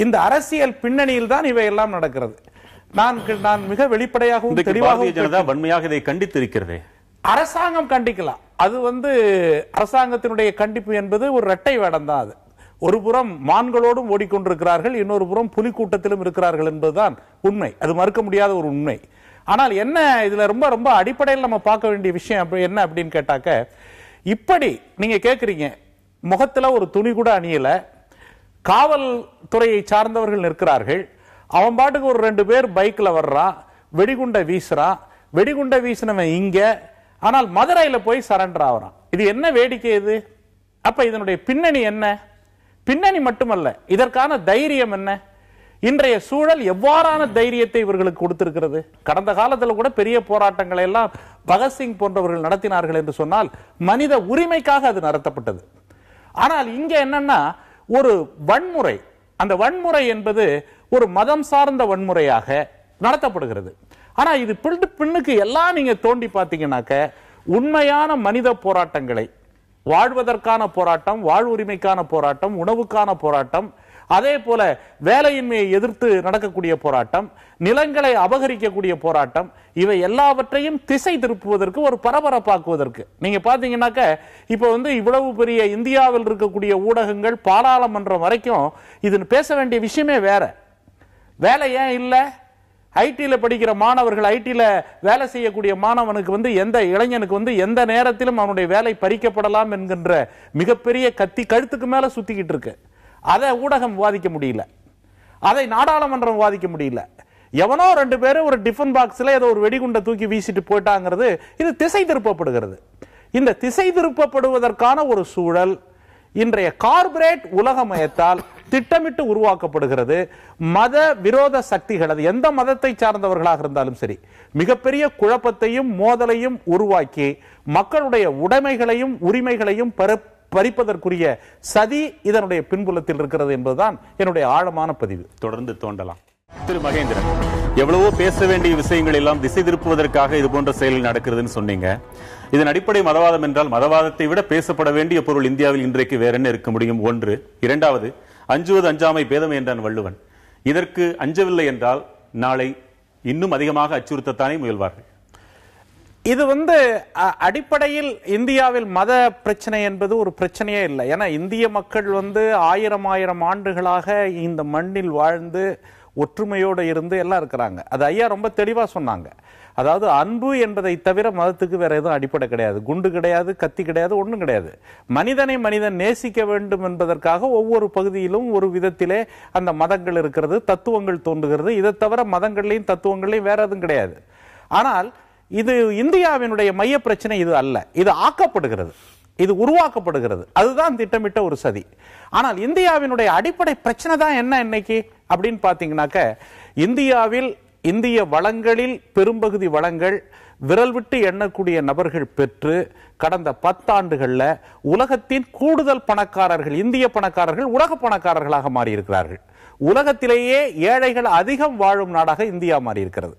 இந்த அரசியல் பின்னணியில் தான் இவையெல்லாம் நடக்கிறது. நான் மிக வெளிப்படையாகவும் தெளிவாகவும் வன்மையாக இதை கண்டித்திருக்கிறதே. அரசாங்கம் கண்டிக்கலாம். அது அரசாங்கத்தினுடைய கண்டிப்பு என்பது ஒரு இரட்டை வேடம் தான். அது ஒரு புறம் மான்களோடும் ஓடிக்கொண்டிருக்கிறார்கள், இன்னொரு புறம் புலி கூட்டத்திலும் இருக்கிறார்கள் என்பதுதான் உண்மை. அது மறுக்க முடியாத ஒரு உண்மை. ஆனால் என்ன இதுல ரொம்ப ரொம்ப அடிப்படையில் நம்ம பார்க்க வேண்டிய விஷயம் என்ன அப்படின்னு கேட்டாக்க, இப்படி நீங்க கேக்குறீங்க, முகத்துல ஒரு துணி கூட அணியல, காவல்துறையை சார்ந்தவர்கள் நிற்கிறார்கள், அவன் பாட்டுக்கு ஒரு 2 பேர் பைக்ல வர்றான், வெடிகுண்டை வீசுறான், வெடிகுண்டை வீசினவன் இங்க, ஆனால் மதுரையில போய் சரண்டர் ஆகிறான். இது என்ன வேடிக்கை இது? அப்ப இதனுடைய பின்னணி என்ன? பின்னணி மட்டுமல்ல, இதற்கான தைரியம் என்ன? இன்றைய சூழல் எவ்வாறான தைரியத்தை இவர்களுக்கு கொடுத்திருக்கிறது? கடந்த காலத்தில் கூட பெரிய போராட்டங்களை எல்லாம் பகத்சிங் போன்றவர்கள் நடத்தினார்கள் என்று சொன்னால் மனித உரிமைக்காக அது நடத்தப்பட்டது. ஆனால் இங்க என்னன்னா ஒரு வன்முறை, அந்த வன்முறை என்பது ஒரு மதம் சார்ந்த வன்முறையாக நடத்தப்படுகிறது. ஆனா இது பின்னுக்கு எல்லாம் நீங்க தோண்டி பார்த்தீங்கன்னாக்க உண்மையான மனித போராட்டங்களை, வாழ்வதற்கான போராட்டம், வாழ்வுரிமைக்கான போராட்டம், உணவுக்கான போராட்டம், அதே போல வேலையின்மையை எதிர்த்து நடக்கக்கூடிய போராட்டம், நிலங்களை அபகரிக்கக்கூடிய போராட்டம், இவை எல்லாவற்றையும் திசை திருப்புவதற்கு, ஒரு பரபரப்பாக்குவதற்கு நீங்க பாத்தீங்கன்னாக்க இப்ப இவ்வளவு பெரிய இந்தியாவில் இருக்கக்கூடிய ஊடகங்கள் பாராளுமன்றம் வரைக்கும் இது பேச வேண்டிய விஷயமே வேற. வேலை ஏன் இல்ல? ஐடில படிக்கிற மாணவர்கள், ஐடில வேலை செய்யக்கூடிய மாணவனுக்கு எந்த இளைஞனுக்கு எந்த நேரத்திலும் அவனுடைய வேலை பறிக்கப்படலாம் என்கின்ற மிகப்பெரிய கத்தி கழுத்துக்கு மேல சுத்திக்கிட்டு இருக்கு. அதை ஊடகம் விவாதிக்க முடியல, அதை நாடாளுமன்றம் விவாதிக்க முடியல. எவனோ 2 பேரும் ஒரு டிஃபன் பாக்ஸ்ல ஏதோ ஒரு வெடிகுண்டை தூக்கி வீசிட்டு போயிட்டாங்கிறது இது திசை திருப்பப்படுகிறது. இந்த திசை திருப்பப்படுவதற்கான ஒரு சூழல் இன்றைய கார்ப்பரேட் உலகமயத்தால் திட்டமிட்டு உருவாக்கப்படுகிறது. மத விரோத சக்திகள், அது எந்த மதத்தை சார்ந்தவர்களாக இருந்தாலும் சரி, மிகப்பெரிய குழப்பத்தையும் மோதலையும் உருவாக்கி மக்களுடைய உடைமைகளையும் உரிமைகளையும் பறிப்பதற்குரிய சதி இதனுடைய பின்புலத்தில் இருக்கிறது என்பதுதான் என்னுடைய ஆழமான பதிவு. தொடர்ந்து தோண்டலாம். திரு மகேந்திரன், எவ்வளவோ பேச வேண்டிய விஷயங்கள் எல்லாம் திசை திருப்புவதற்காக இது போன்ற செயல்கள் நடக்கிறதுன்னு சொன்னீங்க. இதன் அடிப்படை மதவாதம் என்றால் மதவாதத்தை விட பேசப்பட வேண்டிய பொருள் இந்தியாவில் இன்றைக்கு வேற என்ன இருக்க முடியும்? ஒன்று. இரண்டாவது, அஞ்சுவது அஞ்சாமை பேதமை என்றான் வள்ளுவன். இதற்கு அஞ்சவில்லை என்றால் நாளை இன்னும் அதிகமாக அச்சுறுத்தத்தானே முயல்வார்கள். இது அடிப்படையில் இந்தியாவில் மத பிரச்சனை என்பது ஒரு பிரச்சனையே இல்லை. ஏன்னா இந்திய மக்கள் 1000 ஆண்டுகளாக இந்த மண்ணில் வாழ்ந்து ஒற்றுமையோடு இருந்து எல்லாம் இருக்கிறாங்க. அது ஐயா ரொம்ப தெளிவா சொன்னாங்க. அதாவது அன்பு என்பதை தவிர மதத்துக்கு வேற எதுவும் அடிப்படை கிடையாது. குண்டு கிடையாது, கத்தி கிடையாது, ஒன்றும் கிடையாது. மனிதனை மனிதன் நேசிக்க வேண்டும் என்பதற்காக ஒவ்வொரு பகுதியிலும் ஒரு விதத்திலே அந்த மதங்கள் இருக்கிறது, தத்துவங்கள் தோன்றுகிறது. இதை தவிர மதங்கள்லையும் தத்துவங்களையும் வேற எதுவும் கிடையாது. ஆனால் இது இந்தியாவினுடைய மைய பிரச்சனை இது அல்ல. இது ஆக்கப்படுகிறது, இது உருவாக்கப்படுகிறது. அதுதான் திட்டமிட்ட ஒரு சதி. ஆனால் இந்தியாவினுடைய அடிப்படை பிரச்சனை தான் என்ன இன்னைக்கு அப்படின்னு பாத்தீங்கன்னாக்க, இந்தியாவில் இந்திய வளங்களில் பெரும்பகுதி வளங்கள் விரல் விட்டு எண்ணக்கூடிய நபர்கள் பெற்று கடந்த 10 ஆண்டுகள்ல உலகத்தின் கூடுதல் பணக்காரர்கள், இந்திய பணக்காரர்கள் உலக பணக்காரர்களாக மாறி இருக்கிறார்கள். உலகத்திலேயே ஏழைகள் அதிகம் வாழும் நாடாக இந்தியா மாறி இருக்கிறது.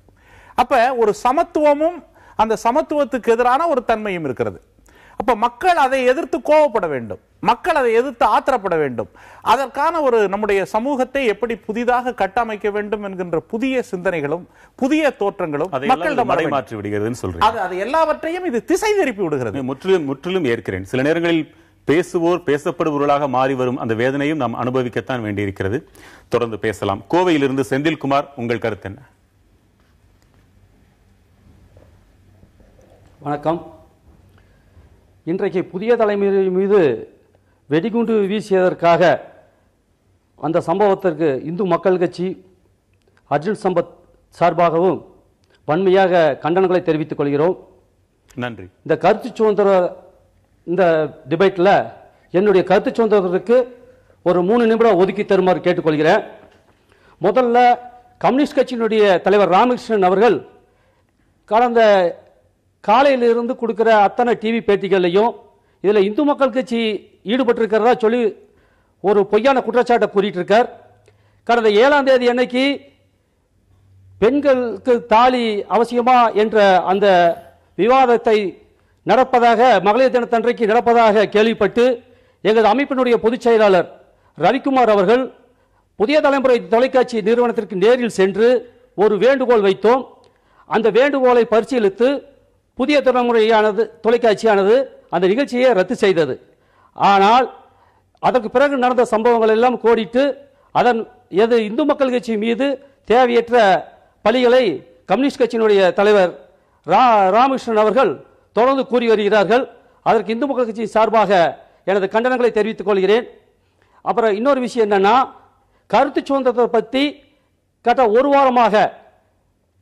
அப்ப ஒரு சமத்துவமும் அந்த சமத்துவத்துக்கு எதிரான ஒரு தன்மையும் இருக்கிறது. அப்ப மக்கள் அதை எதிர்த்து கோபப்பட வேண்டும், மக்கள் அதை எதிர்த்து ஆத்திரப்பட வேண்டும். அதற்கான ஒரு நம்முடைய சமூகத்தை எப்படி புதிதாக கட்டமைக்க வேண்டும் என்கின்ற புதிய சிந்தனைகளும் புதிய தோற்றங்களும் மக்களிடம் மாற்றி விடுகிறதுன்னு சொல்றீங்க. அது எல்லாவற்றையும் இது திசை திருப்பி விடுகிறது. முற்றிலும் ஏற்கிறேன். சில நேரங்களில் பேசுவோர் பேசப்படுபவர்களாக மாறி வரும் அந்த வேதனையும் நாம் அனுபவிக்கத்தான் வேண்டியிருக்கிறது. தொடர்ந்து பேசலாம். கோவையிலிருந்து செந்தில்குமார், உங்கள் கருத்து என்ன? வணக்கம். இன்றைக்கு புதிய தலைமுறை மீது வெடிகுண்டு வீசியதற்காக அந்த சம்பவத்திற்கு இந்து மக்கள் கட்சி அர்ஜுன் சம்பத் சார்பாகவும் வன்மையாக கண்டனங்களை தெரிவித்துக் கொள்கிறோம். நன்றி. இந்த கருத்து சுதந்திர இந்த டிபேட்டில் என்னுடைய கருத்து சுதந்திரத்திற்கு ஒரு 3 நிமிடம் ஒதுக்கி தருமாறு கேட்டுக்கொள்கிறேன். முதல்ல கம்யூனிஸ்ட் கட்சியினுடைய தலைவர் ராமகிருஷ்ணன் அவர்கள் கடந்த காலையிலிருந்து கொடுக்கிற அத்தனை டிவி பேட்டிகளையும் இதில் இந்து மக்கள் கட்சி ஈடுபட்டிருக்கிறதா சொல்லி ஒரு பொய்யான குற்றச்சாட்டை கூறிட்டு இருக்கார். கடந்த 7ஆம் தேதி அன்னைக்கு பெண்களுக்கு தாலி அவசியமா என்ற அந்த விவாதத்தை நடப்பதாக, மகளிர் தினத்தன்றைக்கு நடப்பதாக கேள்விப்பட்டு எங்களது அமைப்பினுடைய பொதுச் செயலாளர் ரவிக்குமார் அவர்கள் புதிய தலைமுறை தொலைக்காட்சி நிறுவனத்திற்கு நேரில் சென்று ஒரு வேண்டுகோள் வைத்தோம். அந்த வேண்டுகோளை பரிசீலித்து புதிய தலைமுறையானது தொலைக்காட்சியானது அந்த நிகழ்ச்சியை ரத்து செய்தது. ஆனால் அதற்கு பிறகு நடந்த சம்பவங்கள் எல்லாம் கோடிட்டு அதன் இந்து மக்கள் கட்சி மீது தேவையற்ற பழிகளை கம்யூனிஸ்ட் கட்சியினுடைய தலைவர் ராமகிருஷ்ணன் அவர்கள் தொடர்ந்து கூறி வருகிறார்கள். அதற்கு இந்து மக்கள் கட்சி சார்பாக எனது கண்டனங்களை தெரிவித்துக் கொள்கிறேன். அப்புறம் இன்னொரு விஷயம் என்னன்னா, கருத்து சுதந்திரத்தை பற்றி கடந்த ஒரு வாரமாக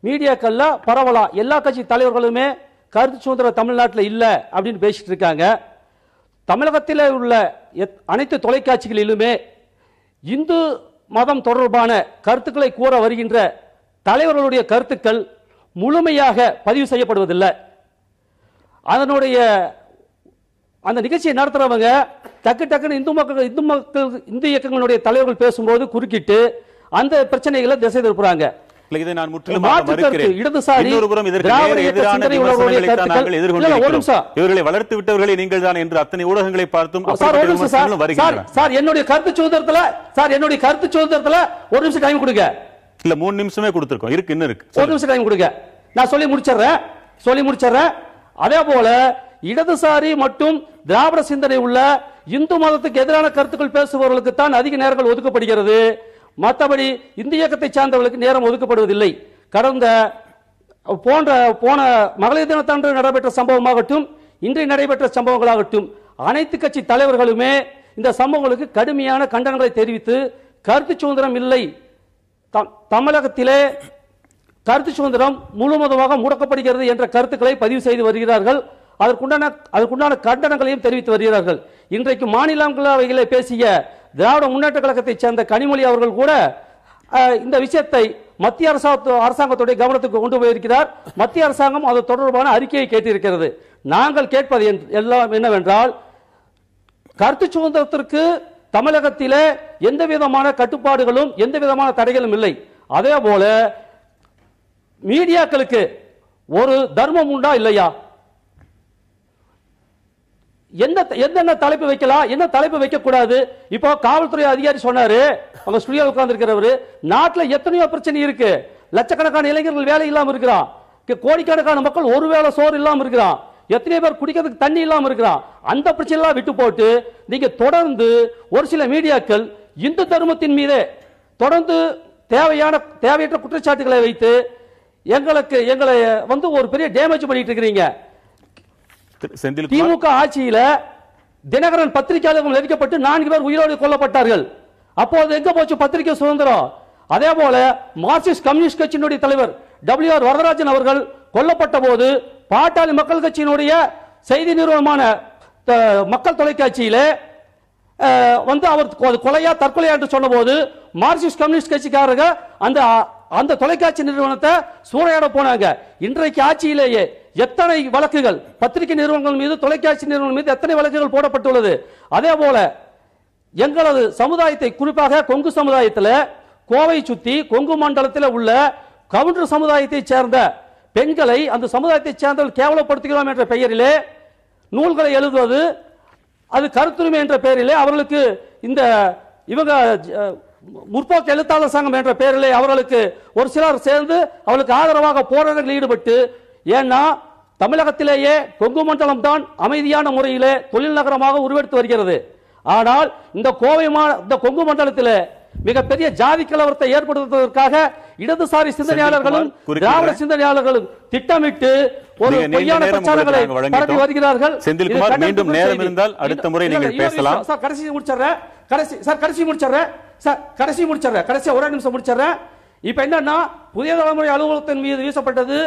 மீடியாக்கள்ல பரவலா எல்லா கட்சி தலைவர்களுமே கருத்து சுதந்திரம் தமிழ்நாட்டில் இல்லை அப்படின்னு பேசிட்டு இருக்காங்க. தமிழகத்தில் உள்ள அனைத்து தொலைக்காட்சிகளிலுமே இந்து மதம் தொடர்பான கருத்துக்களை கூற வருகின்ற தலைவர்களுடைய கருத்துக்கள் முழுமையாக பதிவு செய்யப்படுவதில்லை. அதனுடைய அந்த நிகழ்ச்சியை நடத்துறவங்க டக்குன்னு இந்து இயக்கங்களுடைய தலைவர்கள் பேசும்போது குறுக்கிட்டு அந்த பிரச்சனைகளை திசை திருப்புறாங்க. இதை நான் முற்றிலுமாக மறுக்கிறேன். இன்னொரு புறம் இதற்கு எதிரான விமர்சனங்களை தான் நாங்கள் எதிர்கொண்டிருக்கிறோம். இவர்களை வளர்த்து விட்டவர்களை நீங்கள் தான் என்று அத்தனை ஊடகங்களை பார்த்தும் சார் என்னுடைய கருத்து சுதந்திரத்துல ஒரு நிமிஷம் டைம் கொடுங்க. இல்ல 3 நிமிஷமே கொடுத்திருக்கோம். இருக்கு இன்னும் இருக்கு. ஒரு நிமிஷம் டைம் கொடுங்க. நான் சொல்லி முடிச்சிடுறேன். அதே போல இடதுசாரி மற்றும் திராவிட சிந்தனை உள்ள இந்து மதத்துக்கு எதிரான கருத்துக்கள் பேசுபவர்களுக்கு தான் அதிக நேரங்கள் ஒதுக்கப்படுகிறது. மற்றபடி இந்து இயக்கத்தை சார்ந்தவர்களுக்கு நேரம் ஒதுக்கப்படுவதில்லை. கடந்த போன மகளிர் தினத்தன்று நடைபெற்ற சம்பவமாகட்டும், இன்றைய நடைபெற்ற சம்பவங்களாகட்டும், அனைத்து கட்சி தலைவர்களுமே இந்த சம்பவங்களுக்கு கடுமையான கண்டனங்களை தெரிவித்து கருத்து சுதந்திரம் இல்லை, தமிழகத்திலே கருத்து சுதந்திரம் முழுவதுமாக முடக்கப்படுகிறது என்ற கருத்துக்களை பதிவு செய்து வருகிறார்கள். அதற்குண்டான கண்டனங்களையும் தெரிவித்து வருகிறார்கள். இன்றைக்கு மாநிலங்களவையிலே பேசிய திராவிட முன்னேற்ற கழகத்தை சேர்ந்த கனிமொழி அவர்கள் கூட இந்த விஷயத்தை மத்திய அரசாங்கத்துடைய கவனத்துக்கு கொண்டு போயிருக்கிறார். மத்திய அரசாங்கம் அது தொடர்பான அறிக்கையை கேட்டிருக்கிறது. நாங்கள் கேட்பது எல்லாம் என்னவென்றால், கருத்து சுதந்திரத்திற்கு தமிழகத்திலே எந்த விதமான கட்டுப்பாடுகளும் எந்த விதமான தடைகளும் இல்லை. அதே போல மீடியாக்களுக்கு ஒரு தர்மம் உண்டா இல்லையா? என்ன தலைப்பு வைக்கலாம், என்ன தலைப்பு வைக்க கூடாது? இப்போ காவல்துறை அதிகாரி சொன்னாரு, அவங்க ஸ்டுடியோல உட்கார்ந்து இருக்கிறவரு, நாட்டில் எத்தனையோ பிரச்சனை இருக்கு. லட்சக்கணக்கான இளைஞர்கள் வேலை இல்லாம இருக்கிறான், கோடிக்கணக்கான மக்கள் ஒருவேளை சோறு இல்லாம இருக்கிறான், எத்தனை பேர் குடிக்கிறதுக்கு தண்ணி இல்லாம இருக்கிறான். அந்த பிரச்சனை எல்லாம் விட்டு போட்டு நீங்க தொடர்ந்து ஒரு சில மீடியாக்கள் இந்து தர்மத்தின் மீது தொடர்ந்து தேவையற்ற குற்றச்சாட்டுகளை வைத்து எங்களை ஒரு பெரிய டேமேஜ் பண்ணிட்டு இருக்கிறீங்க. திமுக ஆட்சியில தினகரன் பத்திரிகையாளர்கள் நெருக்கப்பட்டு 4 பேர் உயிரோடு கொல்லப்பட்டார்கள். அப்போது எங்க போச்சு பத்திரிகை சுதந்திரம்? அதே போல மார்க்சிஸ்ட் கம்யூனிஸ்ட் கட்சியினுடைய தலைவர் WR வரதராஜன் அவர்கள் கொல்லப்பட்ட போது பாட்டாளி மக்கள் கட்சியினுடைய செய்தி நிறுவனமான மக்கள் தொலைக்காட்சியில அவர் கொலையா தற்கொலையா என்று சொன்ன போது மார்க்சிஸ்ட் கம்யூனிஸ்ட் கட்சிக்காரங்க அந்த தொலைக்காட்சி நிறுவனத்தை சூறையாட போனாங்க. இன்றைக்கு ஆட்சியிலேயே எத்தனை வழக்குகள் பத்திரிகை நிறுவனங்கள் மீது, தொலைக்காட்சி நிறுவனங்கள் மீது எத்தனை வழக்குகள் போடப்பட்டுள்ளது. அதே போல எங்களது சமுதாயத்தை, குறிப்பாக கொங்கு சமுதாயத்தில், கோவை சுத்தி கொங்கு மண்டலத்தில் உள்ள கவுண்டர் சமுதாயத்தை சேர்ந்த பெண்களை அந்த சமுதாயத்தை சேர்ந்தவர்கள் கேவலப்படுத்துகிறோம் என்ற பெயரிலே நூல்களை எழுதுவது, அது கருத்துரிமை என்ற பெயரிலே அவர்களுக்கு இவங்க முற்போக்கு எழுத்தாளர் சங்கம் என்ற பெயரிலே அவர்களுக்கு ஒரு சிலர் சேர்ந்து அவர்களுக்கு ஆதரவாக போராட்டங்களில் ஈடுபட்டு, ஏன்னா தமிழகத்திலேயே கொங்கு மண்டலம் தான் அமைதியான முறையிலே தொழில் நகரமாக உருவெடுத்து வருகிறது. ஆனால் இந்த கொங்கு மண்டலத்தில் மிகப்பெரிய ஜாதி கலவரத்தை ஏற்படுத்துவதற்காக இடதுசாரி சிந்தனையாளர்களும் திராவிட சிந்தனையாளர்களும் திட்டமிட்டு ஒரு பொய்யான பிரச்சாரங்களை பரப்பி வருகிறார்கள். செந்தில்குமார், மீண்டும் நேரம் இருந்தால் அடுத்த முறை நீங்கள் பேசலாம். சார் கடைசி முடிச்சிடுறேன். ஒரே நிமிஷம் முடிச்சிடுறேன். இப்ப என்னன்னா, புதிய தலைமுறை அலுவலகத்தின் மீது வீசப்பட்டது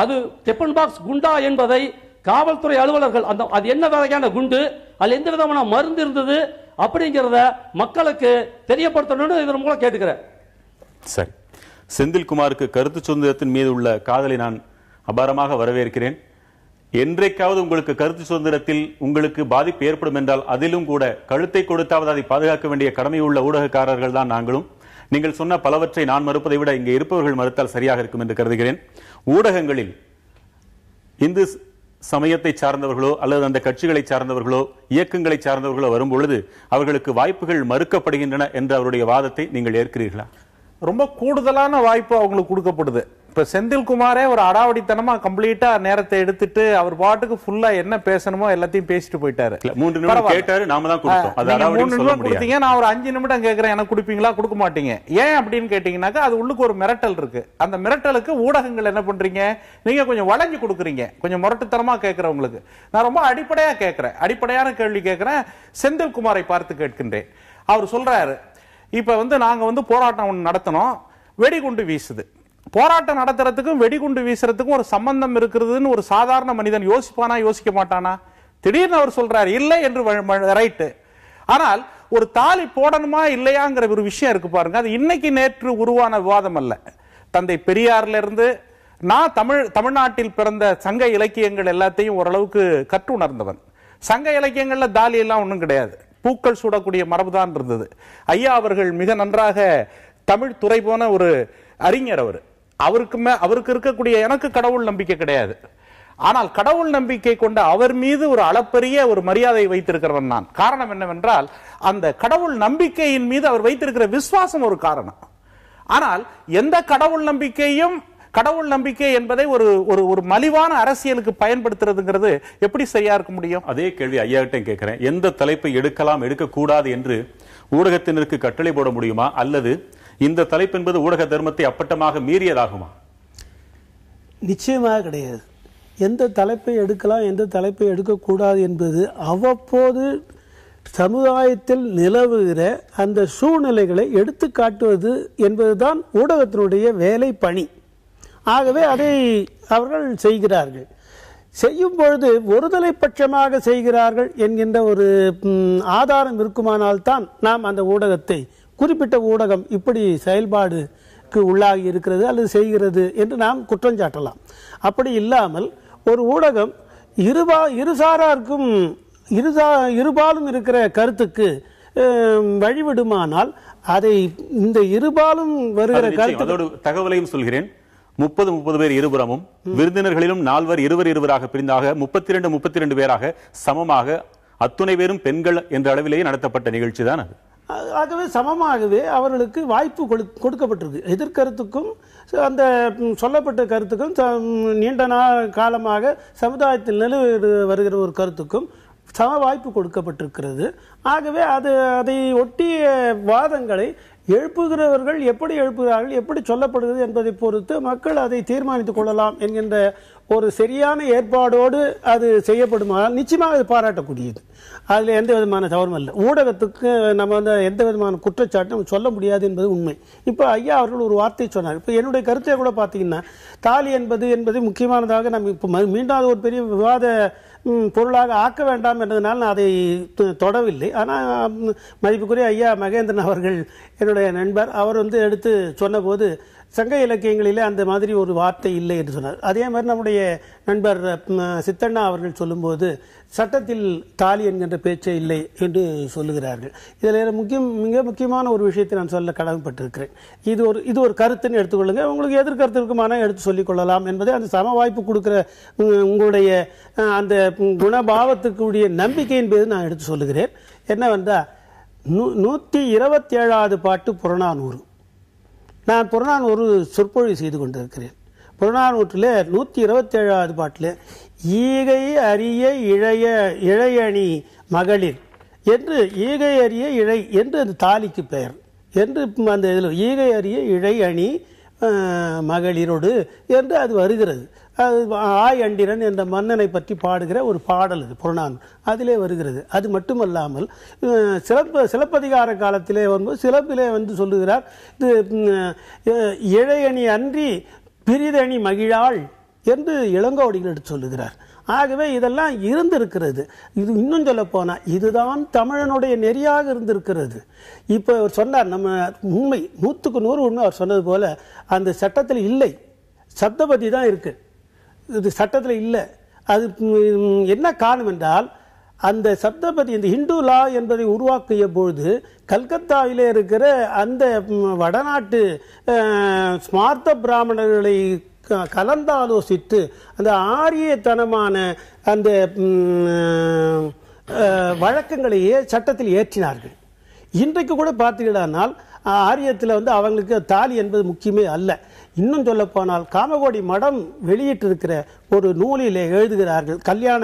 அது டிஃபன் பாக்ஸ் குண்டா என்பதை காவல்துறை அலுவலர்கள் அது என்ன வகையான குண்டு, அதில் எந்த விதமான மருந்து இருந்தது அப்படிங்கிறத மக்களுக்கு தெரியப்படுத்தணும்னு இதன் மூலம் கேட்டுக்கிறேன். சரி, செந்தில்குமாருக்கு கருத்து சுதந்திரத்தின் மீது உள்ள காதலை நான் அபாரமாக வரவேற்கிறேன். என்றைக்காவது உங்களுக்கு கருத்து சுதந்திரத்தில் உங்களுக்கு பாதிப்பு ஏற்படும் என்றால் அதிலும் கூட கழுத்தை கொடுத்தாவது அதை பாதுகாக்க வேண்டிய கடமை உள்ள ஊடகக்காரர்கள் தான் நாங்களும். நீங்கள் சொன்ன பலவற்றை நான் மறுப்பதை விட இங்கே இருப்பவர்கள் மறுத்தால் சரியாக இருக்கும் என்று கருதுகிறேன். ஊடகங்களில் இந்து சமயத்தை சார்ந்தவர்களோ அல்லது அந்த கட்சிகளை சார்ந்தவர்களோ இயக்கங்களை சார்ந்தவர்களோ வரும்பொழுது அவர்களுக்கு வாய்ப்புகள் மறுக்கப்படுகின்றன என்ற அவருடைய வாதத்தை நீங்கள் ஏற்கிறீர்களா? ரொம்ப கூடுதலான வாய்ப்பு அவங்களுக்கு கொடுக்கப்படுது. இப்ப செந்தில்குமாரே ஒரு அடாவடித்தனமா கம்ப்ளீட்டா நேரத்தை எடுத்துட்டு அவர் பாட்டுக்கு ஃபுல்லா என்ன பேசணுமோ எல்லாத்தையும் பேசிட்டு போயிட்டாரு. 3 நிமிடம் கேட்டாரு, நாம தான் கொடுத்தோம். அது அடாவடின்னு சொல்ல முடியாது. கொடுத்தீங்க, நான் ஒரு 5 நிமிடம் கேட்கிறேன், எனக்கு கொடுப்பீங்களா? கொடுக்க மாட்டீங்க. ஏன் அப்படின்னு கேட்டீங்கன்னாக்கா அது உள்ளுக்கு ஒரு மிரட்டல் இருக்கு. அந்த மிரட்டலுக்கு ஊடகங்கள் என்ன பண்றீங்க, நீங்க கொஞ்சம் வளைஞ்சு கொடுக்குறீங்க, கொஞ்சம் முரட்டுத்தனமா கேட்கிறவங்களுக்கு. நான் ரொம்ப அடிப்படையா கேட்கிறேன், அடிப்படையான கேள்வி கேட்கிறேன். செந்தில்குமாரை பார்த்து கேட்கின்றேன். அவர் சொல்றாரு, இப்ப நாங்க போராட்டம் நடத்தணும், வெடிகுண்டு வீசுது. போராட்டம் நடத்துறதுக்கும் வெடிகுண்டு வீசுறதுக்கும் ஒரு சம்பந்தம் இருக்கிறதுன்னு ஒரு சாதாரண மனிதன் யோசிப்பானா, யோசிக்க மாட்டானா? திடீர்னு அவர் சொல்றாரு இல்லை என்று, ரைட்டு. ஆனால் ஒரு தாலி போடணுமா இல்லையாங்கிற ஒரு விஷயம் இருக்கு பாருங்க. அது இன்னைக்கு நேற்று உருவான விவாதம் அல்ல. தந்தை பெரியார்ல இருந்து நான் தமிழ்நாட்டில் பிறந்த சங்க இலக்கியங்கள் எல்லாத்தையும் ஓரளவுக்கு கற்றுணர்ந்தவன். சங்க இலக்கியங்கள்ல தாலி எல்லாம் ஒன்றும் கிடையாது, பூக்கள் சூடக்கூடிய மரபுதான் இருந்தது. ஐயா அவர்கள் மிக நன்றாக தமிழ் துறை போன ஒரு அறிஞர். அவருக்கு இருக்கக்கூடிய, எனக்கு கடவுள் நம்பிக்கை கிடையாது, ஆனால் கடவுள் நம்பிக்கை கொண்ட அவர் மீது ஒரு அளப்பரிய ஒரு மரியாதை வைத்திருக்கிறவன் நான். காரணம் என்னவென்றால் அந்த கடவுள் நம்பிக்கையின் மீது அவர் வைத்திருக்கிற விசுவாசம் ஒரு காரணம். ஆனால் எந்த கடவுள் நம்பிக்கை என்பதை ஒரு மலிவான அரசியலுக்கு பயன்படுத்துறதுங்கிறது எப்படி சரியா இருக்க முடியும்? அதே கேள்வி ஐயா கிட்ட கேட்கிறேன். எந்த தலைப்பை எடுக்கலாம், எடுக்கக்கூடாது என்று ஊடகத்தினருக்கு கட்டளை போட முடியுமா, அல்லது இந்த தலைப்பு என்பது ஊடக தர்மத்தை அப்பட்டமாக மீறியதாகுமா? நிச்சயமாக கிடையாது. எந்த தலைப்பை எடுக்கலாம், எந்த தலைப்பை எடுக்கக்கூடாது என்பது அவ்வப்போது சமுதாயத்தில் நிலவுகிற அந்த சூழ்நிலைகளை எடுத்து காட்டுவது என்பதுதான் ஊடகத்தினுடைய வேலை பணி. ஆகவே அதை அவர்கள் செய்கிறார்கள். செய்யும் பொழுது ஒருதலை பட்சமாக செய்கிறார்கள் என்கின்ற ஒரு ஆதாரம் இருக்குமானால் தான் நாம் அந்த ஊடகத்தை, குறிப்பிட்ட ஊடகம் இப்படி செயல்பாடுக்கு உள்ளாகி இருக்கிறது அல்லது செய்கிறது என்று நாம் குற்றம் சாட்டலாம். அப்படி இல்லாமல் ஒரு ஊடகம் இருபாலும் இருக்கிற கருத்துக்கு வழிவிடுமானால் அதை இந்த இருபாலும் வருகிற கருத்து தகவலையும் சொல்கிறேன். 30 பேர் இருபுறமும், விருந்தினர்களிலும் 4 இருவராக பிரிந்தாக 32 பேராக சமமாக அத்துணை பேரும் பெண்கள் என்ற அளவிலேயே நடத்தப்பட்ட நிகழ்ச்சி தான் அது. ஆகவே சமமாகவே அவர்களுக்கு வாய்ப்பு கொடுக்கப்பட்டிருக்கு. எதிர்கருத்துக்கும் அந்த சொல்லப்பட்ட கருத்துக்கும் நீண்ட காலமாக சமுதாயத்தில் நிலவு வருகிற ஒரு கருத்துக்கும் சம வாய்ப்பு கொடுக்கப்பட்டிருக்கிறது. ஆகவே அதை ஒட்டிய வாதங்களை எழுப்புகிறவர்கள் எப்படி எழுப்புகிறார்கள், எப்படி சொல்லப்படுகிறது என்பதை பொறுத்து மக்கள் அதை தீர்மானித்துக் கொள்ளலாம் என்கின்ற ஒரு சரியான ஏற்பாடோடு அது செய்யப்படுமானால் நிச்சயமாக அது பாராட்டக்கூடியது. அதில் எந்த விதமான தவறும் இல்லை. ஊடகத்துக்கு நம்ம எந்த விதமான குற்றச்சாட்டும் சொல்ல முடியாது என்பது உண்மை. இப்போ ஐயா அவர்கள் ஒரு வார்த்தை சொன்னார். இப்போ என்னுடைய கருத்தை கூட பார்த்தீங்கன்னா, தாலி என்பது முக்கியமானதாக நம்ம இப்போ மீண்டும் ஒரு பெரிய விவாத பொருளாக ஆக்க வேண்டாம் என்றதுனால் நான் அதை தொடவில்லை. ஆனால் மதிப்புக்குரிய ஐயா மகேந்திரன் அவர்கள் என்னுடைய நண்பர், அவர் எடுத்து சொன்னபோது சங்க இலக்கியங்களிலே அந்த மாதிரி ஒரு வார்த்தை இல்லை என்று சொன்னார். அதே மாதிரி நம்முடைய நண்பர் சித்தண்ணா அவர்கள் சொல்லும்போது சட்டத்தில் தாலி என்கின்ற பேச்சே இல்லை என்று சொல்லுகிறார்கள். இதில் மிக முக்கியமான ஒரு விஷயத்தை நான் சொல்ல கடமைப்பட்டிருக்கிறேன். இது ஒரு கருத்துன்னு எடுத்துக்கொள்ளுங்க, உங்களுக்கு எதிர்கருத்து இருக்குமான எடுத்து சொல்லிக் கொள்ளலாம் என்பதை அந்த சம வாய்ப்பு கொடுக்கிற உங்களுடைய அந்த குணபாவத்துக்குரிய நம்பிக்கையின் பேர் நான் எடுத்து சொல்லுகிறேன். என்னவென்றால் 127வது பாட்டு புறநானூறு. நான் புறநானூறு சொற்பொழிவு செய்து கொண்டிருக்கிறேன். புறநானூற்றில் 127வது பாட்டில் ஈகை அரிய இழையணி மகளிர் என்று, ஈகை அரிய இழை என்று அந்த தாலிக்கு பெயர் என்று அந்த இதில் ஈகை அரிய இழை அணி மகளிரோடு என்று அது வருகிறது. அது ஆய் அண்டிரன் என்ற மன்னனை பற்றி பாடுகிற ஒரு பாடல் அது புறநானூறு, அதிலே வருகிறது. அது மட்டுமல்லாமல் சிலப்பதிகார காலத்திலே வரும்போது சிலப்பிலே சொல்லுகிறார், இது இழையணி அன்றி பிரிதணி மகிழாள் என்று இளங்கோவடிகள் எடுத்து சொல்லுகிறார். ஆகவே இதெல்லாம் இருந்திருக்கிறது. இது இன்னும் சொல்ல போனால் இதுதான் தமிழனுடைய நெறியாக இருந்திருக்கிறது. இப்போ அவர் சொன்னார், நம்ம உண்மை 100க்கு 100 உண்மை. அவர் சொன்னது போல அந்த சட்டத்தில் இல்லை, சப்தபதி தான் இருக்கு, இது சட்டத்தில் இல்லை. அது என்ன காரணம் என்றால் அந்த சப்தபதி இந்த ஹிந்து லா என்பதை உருவாக்கிய பொழுது கல்கத்தாவிலே இருக்கிற அந்த வடநாட்டு ஸ்மார்த்த பிராமணர்களை கலந்தாலோசித்து அந்த ஆரியத்தனமான அந்த வழக்கங்களையே சட்டத்தில் ஏற்றினார்கள். இன்றைக்கு கூட பார்த்தீங்கன்னால் ஆரியத்தில் அவங்களுக்கு தாலி என்பது முக்கியமே அல்ல. இன்னும் சொல்ல போனால் காமகோடி மடம் வெளியிட்டிருக்கிற ஒரு நூலிலே எழுதுகிறார்கள், கல்யாண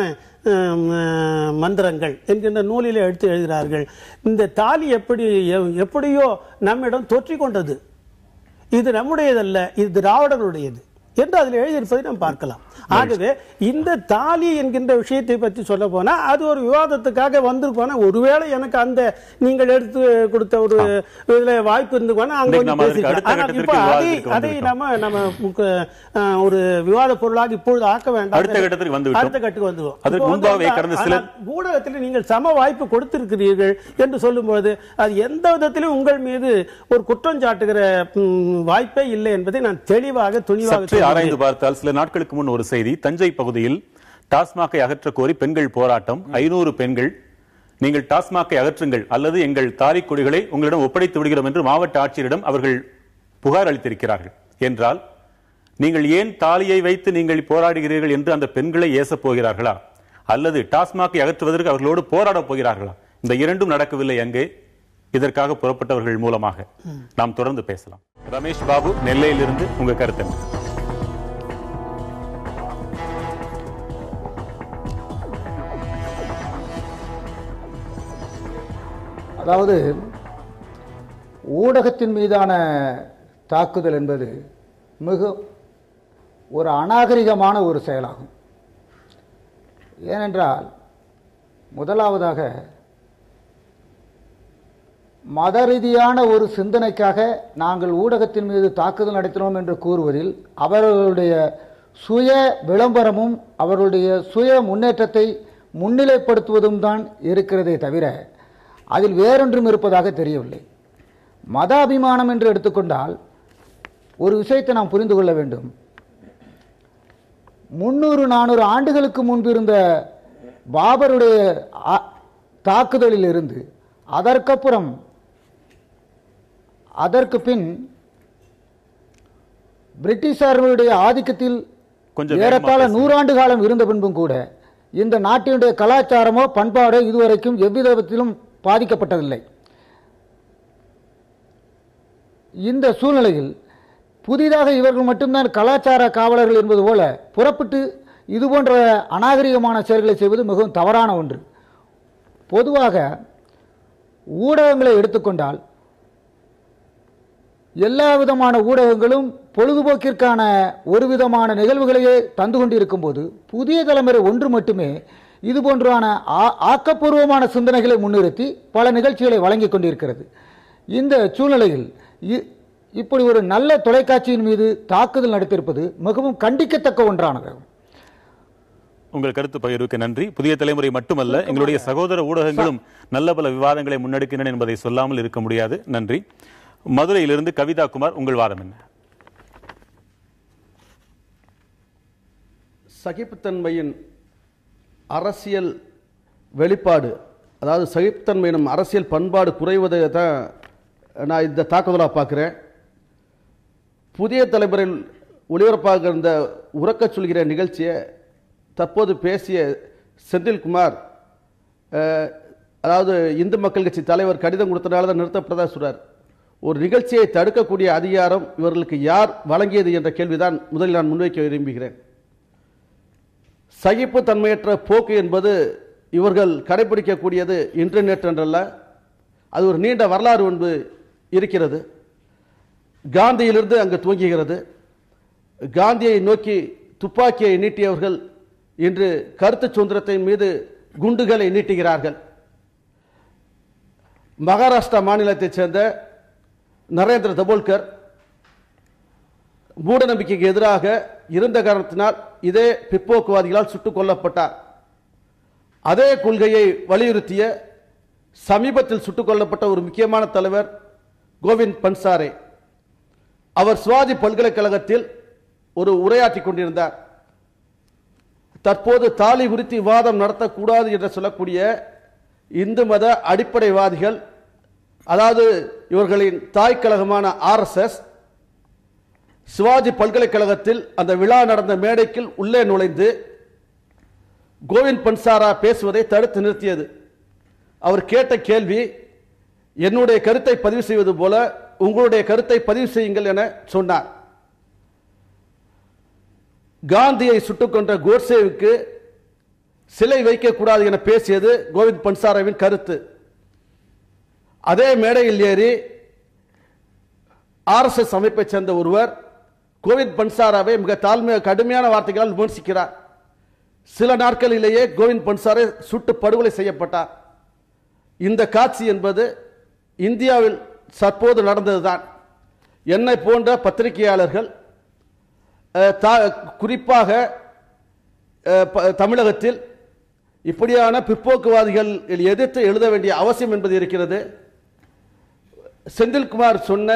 மந்திரங்கள் என்கின்ற நூலிலே எடுத்து எழுதுகிறார்கள், இந்த தாலி எப்படியோ நம்மிடம் தொற்றிக்கொண்டது, இது நம்முடையதல்ல, இது திராவிடர்களுடையது என்று அதில் எழுதியிருப்பதை நாம் பார்க்கலாம். ஆகவே இந்த தாலி என்கின்ற விஷயத்தை பற்றி சொல்ல போனா அது ஒரு விவாதத்துக்காக வந்திருப்போனா, ஒருவேளை எனக்கு அந்த நீங்கள் எடுத்து கொடுத்த ஒரு இதுல வாய்ப்பு இருந்துக்கோனா அங்க வந்து பேசிக்கலாம். இப்ப அதை நம்ம ஒரு விவாத பொருளாக இப்பொழுது ஆக்க வேண்டாம். அடுத்த கட்டுக்கு வந்துடுவோம். ஊடகத்தில் நீங்கள் சம வாய்ப்பு கொடுத்திருக்கிறீர்கள் என்று சொல்லும்போது அது எந்த விதத்திலும் உங்கள் மீது ஒரு குற்றம் சாட்டுகிற வாய்ப்பே இல்லை என்பதை நான் தெளிவாக துணிவாக ஆராய்ந்து பார்த்தால் சில நாட்களுக்கு முன் ஒரு செய்தி, தஞ்சை பகுதியில் டாஸ்மாகை அகற்ற கோரி பெண்கள் போராட்டம், 500 பெண்கள் நீங்கள் டாஸ்மாகை அகற்றுங்கள் அல்லது எங்கள் தாலிக் கொடிகளை உங்களிடம் ஒப்படைத்து விடுகிறோம் என்று மாவட்ட ஆட்சியரிடம் அவர்கள் புகார் அளித்திருக்கிறார்கள். என்றால் நீங்கள் ஏன் தாலியை வைத்து நீங்கள் போராடுகிறீர்கள் என்று அந்த பெண்களை ஏசப் போகிறார்களா அல்லது டாஸ்மாகை அகற்றுவதற்கு அவர்களோடு போராடப் போகிறார்களா? இந்த இரண்டும் நடக்கவில்லை. அங்கே இதற்காக புறப்பட்டவர்கள் மூலமாக நாம் தொடர்ந்து பேசலாம். ரமேஷ் பாபு, நெல்லையிலிருந்து உங்க கருத்து. அதாவது ஊடகத்தின் மீதான தாக்குதல் என்பது மிக ஒரு அநாகரிகமான ஒரு செயலாகும். ஏனென்றால் முதலாவதாக மத ரீதியான ஒரு சிந்தனைக்காக நாங்கள் ஊடகத்தின் மீது தாக்குதல் நடத்தினோம் என்று கூறுவதில் அவர்களுடைய சுய விளம்பரமும் அவர்களுடைய சுய முன்னேற்றத்தை முன்னிலைப்படுத்துவதும் தான் இருக்கிறதே தவிர அதில் வேறொன்றும் இருப்பதாக தெரியவில்லை. மத அபிமானம் என்று எடுத்துக்கொண்டால் ஒரு விஷயத்தை நாம் புரிந்து கொள்ள வேண்டும். 300-400 ஆண்டுகளுக்கு முன்பு இருந்த பாபருடைய தாக்குதலில் இருந்து அதற்கப்புறம் அதற்கு பின் பிரிட்டிஷார்களுடைய ஆதிக்கத்தில் ஏறத்தாழ 100 ஆண்டு காலம் இருந்த பின்பும் கூட இந்த நாட்டினுடைய கலாச்சாரமோ பண்பாடோ இதுவரைக்கும் எவ்வித விதத்திலும் பாதிக்கப்பட்டதில்லை. இந்த சூழ்நிலையில் புதிதாக இவர்கள் மட்டும்தான் கலாச்சார காவலர்கள் என்பது போல புறப்பட்டு இதுபோன்ற அநாகரிகமான செயல்களை செய்வது மிகவும் தவறான ஒன்று. பொதுவாக ஊடகங்களை எடுத்துக்கொண்டால் எல்லா விதமான ஊடகங்களும் பொழுதுபோக்கிற்கான ஒரு விதமான நிகழ்வுகளையே தந்து கொண்டிருக்கும் போது புதிய தலைமுறை ஒன்று மட்டுமே இதுபோன்றான ஆக்கப்பூர்வமான சிந்தனைகளை முன்னிறுத்தி பல நிகழ்ச்சிகளை வழங்கிக் கொண்டிருக்கிறது. இந்த சூழ்நிலையில் இப்படி ஒரு நல்ல தொலைக்காட்சியின் மீது தாக்குதல் நடத்தியிருப்பது மிகவும் கண்டிக்கத்தக்க ஒன்றானது. உங்கள் கருத்து பகிர்வுக்கு நன்றி. புதிய தலைமுறை மட்டுமல்ல, எங்களுடைய சகோதர ஊடகங்களும் நல்ல பல விவாதங்களை முன்னெடுக்கின்றன என்பதை சொல்லாமல் இருக்க முடியாது. நன்றி. மதுரையிலிருந்து கவிதா குமார், உங்கள் வாதம் என்ன? சகிப்புத்தன்மையின் அரசியல் வெளிப்பாடு, அதாவது சகிப்புத்தன்மையின் அரசியல் பண்பாடு குறைவதை தான் நான் இந்த தாக்குதலாக பார்க்குறேன். புதிய தலைமுறையில் ஒளிபரப்பாக இருந்த உறக்க சொல்கிற நிகழ்ச்சியை தற்போது பேசிய செந்தில்குமார், அதாவது இந்து மக்கள் கட்சி தலைவர் கடிதம் கொடுத்தனால தான் நிறுத்தப்பட்டதா சொல்றார். ஒரு நிகழ்ச்சியை தடுக்கக்கூடிய அதிகாரம் இவர்களுக்கு யார் வழங்கியது என்ற கேள்விதான் முதலில் நான் முன்வைக்க விரும்புகிறேன். சகிப்பு தன்மையற்ற போக்கு என்பது இவர்கள் கடைபிடிக்கக்கூடியது இன்டர்நெட் என்றல்ல, அது ஒரு நீண்ட வரலாறு ஒன்று இருக்கிறது. காந்தியிலிருந்து அங்கு துவங்குகிறது. காந்தியை நோக்கி துப்பாக்கியை நீட்டியவர்கள் இன்று கருத்து சுதந்திரத்தின் மீது குண்டுகளை நீட்டுகிறார்கள். மகாராஷ்டிரா மாநிலத்தைச் சேர்ந்த நரேந்திர தபோல்கர் மூட நம்பிக்கைக்கு எதிராக இருந்த காரணத்தினால் இதே பிற்போக்குவாதிகளால் சுட்டுக் கொல்லப்பட்டார். அதே கொள்கையை வலியுறுத்திய சமீபத்தில் சுட்டுக் கொல்லப்பட்ட ஒரு முக்கியமான தலைவர் கோவிந்த் பன்சாரே. அவர் சிவாஜி பல்கலைக்கழகத்தில் ஒரு உரையாற்றிக் கொண்டிருந்தார். தற்போது தாலி குறித்து விவாதம் நடத்தக்கூடாது என்று சொல்லக்கூடிய இந்து மத அடிப்படைவாதிகள், அதாவது இவர்களின் தாய் கழகமான RSS, சிவாஜி பல்கலைக்கழகத்தில் அந்த விழா நடந்த மேடைக்குள் உள்ளே நுழைந்து கோவிந்த் பன்சாரா பேசுவதை தடுத்து நிறுத்தியது. அவர் கேட்ட கேள்வி, என்னுடைய கருத்தை பதிவு செய்வது போல உங்களுடைய கருத்தை பதிவு செய்யுங்கள் என சொன்னார். காந்தியை சுட்டுக் கொன்ற கோட்சேவுக்கு சிலை வைக்கக்கூடாது என பேசியது கோவிந்த் பன்சாராவின் கருத்து. அதே மேடையில் ஏறி RSS அமைப்பை சேர்ந்த ஒருவர் கோவிந்த் பன்சாராவை மிக கடுமையான வார்த்தைகளால் விமர்சிக்கிறார். சில நாட்களிலேயே கோவிந்த் பன்சாரை சுட்டு படுகொலை செய்யப்பட்டார். இந்த காட்சி என்பது இந்தியாவில் தற்போது நடந்ததுதான். என்னை போன்ற பத்திரிகையாளர்கள், குறிப்பாக தமிழகத்தில் இப்படியான பிற்போக்குவாதிகள் எதிர்த்து எழுத வேண்டிய அவசியம் என்பது இருக்கிறது. செந்தில்குமார் சொன்ன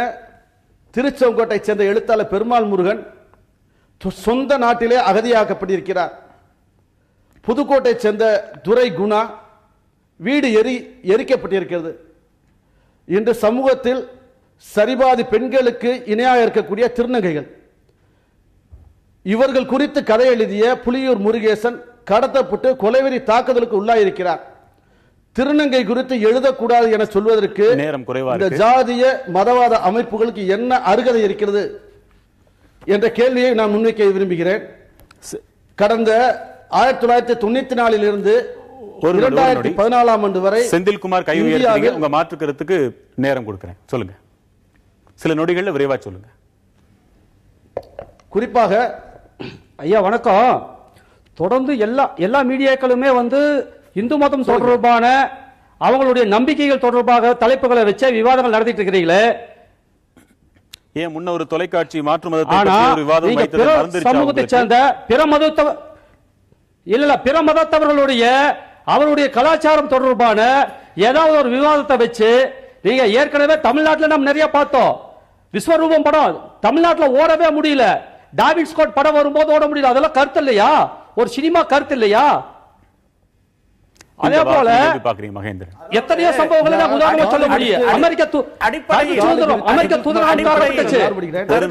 திருச்செங்கோட்டை சேர்ந்த எழுத்தாளர் பெருமாள் முருகன் சொந்த நாட்டிலே அகதியாக்கப்பட்டிருக்கிறார். புதுக்கோட்டை சேர்ந்த துரை குணா வீடு எரிக்கப்பட்டிருக்கிறது. இன்று சமூகத்தில் சரிபாதி பெண்களுக்கு இணையாக இருக்கக்கூடிய திருநங்கைகள், இவர்கள் குறித்து கதை எழுதிய புலியூர் முருகேசன் கடத்தப்பட்டு கொலைவெறி தாக்குதலுக்கு உள்ளாயிருக்கிறார். திருநங்கை குறித்து எழுதக்கூடாது என சொல்வதற்கு இந்த ஜாதிய மதவாத அமைப்புகளுக்கு என்ன அருகதை இருக்கிறது என்ற கேள்வியை நான் முன்வைக்க விரும்புகிறேன். கடந்த 1994 இருந்து 2014 ஆண்டு வரை செந்தில்குமார் கை உயர்த்தி உங்க மாற்று கருத்துக்கு நேரம் கொடுக்கிறேன். சொல்லுங்க, சில நொடிகள்ல விரைவா சொல்லுங்க. குறிப்பாக ஐயா வணக்கம். தொடர்ந்து எல்லா மீடியாக்களுமே இந்து மதம் தொடர்பான அவங்களுடைய நம்பிக்கைகள் தொடர்பாக தலைப்புகளை வச்ச விவாதங்கள் நடத்திட்டு இருக்கிறீங்களே, ஏன் முன்ன ஒரு தொலைக்காட்சி மாற்று மதத்தை சமூகத்தை சேர்ந்த பிற மதத்தவர்களுடைய அவருடைய கலாச்சாரம் தொடர்பான ஏதாவது ஒரு விவாதத்தை வச்சு நீங்க ஏற்கனவே தமிழ்நாட்டில் நம்ம நிறைய பார்த்தோம். விஸ்வரூபம் படம் தமிழ்நாட்டில் ஓடவே முடியல. டாவிட் ஸ்காட் படம் வரும்போது ஓட முடியல. அதெல்லாம் கருத்து இல்லையா? ஒரு சினிமா கருத்து இல்லையா? அதே போல எத்தனையோ சம்பவங்களை உதாரணமா சொல்ல முடியும். அமெரிக்க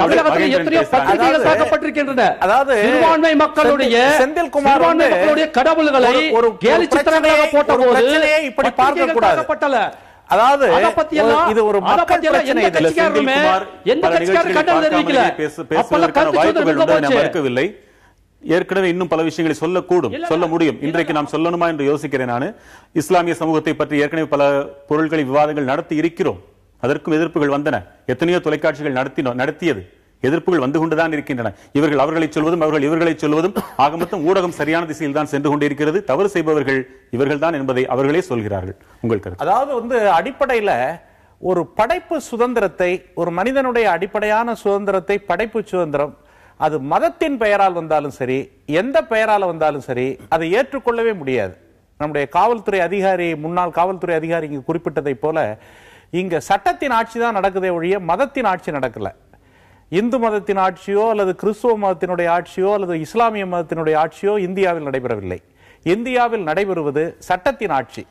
தமிழகத்தில் எத்தனையோ பத்திரிகைகள் தாக்கப்பட்டிருக்கின்றன. சிறுபான்மை மக்களுடைய கடவுள்களை கேலி சித்திரங்களாக போட்ட போது இப்படி பார்க்க கூடாது. அதாவது இது ஒரு மக்கள் பிரச்சனை. எந்த கட்சிக்காரரும் கண்டனம் தெரிவிக்கல. அப்பெல்லாம் கருத்து மறுக்கவில்லை. ஏற்கனவே இன்னும் பல விஷயங்களை சொல்லக்கூடும், சொல்ல முடியும். இன்றைக்கு நாம் சொல்லணுமா என்று யோசிக்கிறேன். நான் இஸ்லாமிய சமூகத்தை பற்றி ஏற்கனவே பல பொருட்களை விவாதங்கள் நடத்தி இருக்கிறோம். அதற்கும் எதிர்ப்புகள் வந்தன. எத்தனையோ தொலைக்காட்சிகள் நடத்தியது. எதிர்ப்புகள் வந்து கொண்டுதான் இருக்கின்றன. இவர்கள் அவர்களை சொல்வதும் அவர்கள் இவர்களை சொல்வதும் ஆக மொத்தம் ஊடகம் சரியான திசையில் தான் சென்று கொண்டிருக்கிறது. தவறு செய்பவர்கள் இவர்கள் தான் என்பதை அவர்களே சொல்கிறார்கள். உங்கள் கருத்து? அதாவது அடிப்படையில ஒரு படைப்பு சுதந்திரத்தை, ஒரு மனிதனுடைய அடிப்படையான சுதந்திரத்தை, படைப்பு சுதந்திரம், அது மதத்தின் பெயரால் வந்தாலும் சரி, எந்த பெயரால் வந்தாலும் சரி, அதை ஏற்றுக்கொள்ளவே முடியாது. நம்முடைய காவல்துறை அதிகாரி, முன்னாள் காவல்துறை அதிகாரி இங்கு குறிப்பிட்டதை போல இங்க சட்டத்தின் ஆட்சி தான் நடக்குதே ஒழிய மதத்தின் ஆட்சி நடக்கல. இந்து மதத்தின் ஆட்சியோ அல்லது கிறிஸ்துவ மதத்தினுடைய ஆட்சியோ அல்லது இஸ்லாமிய மதத்தினுடைய ஆட்சியோ இந்தியாவில் நடைபெறவில்லை. இந்தியாவில் நடைபெறுவது சட்டத்தின் ஆட்சி.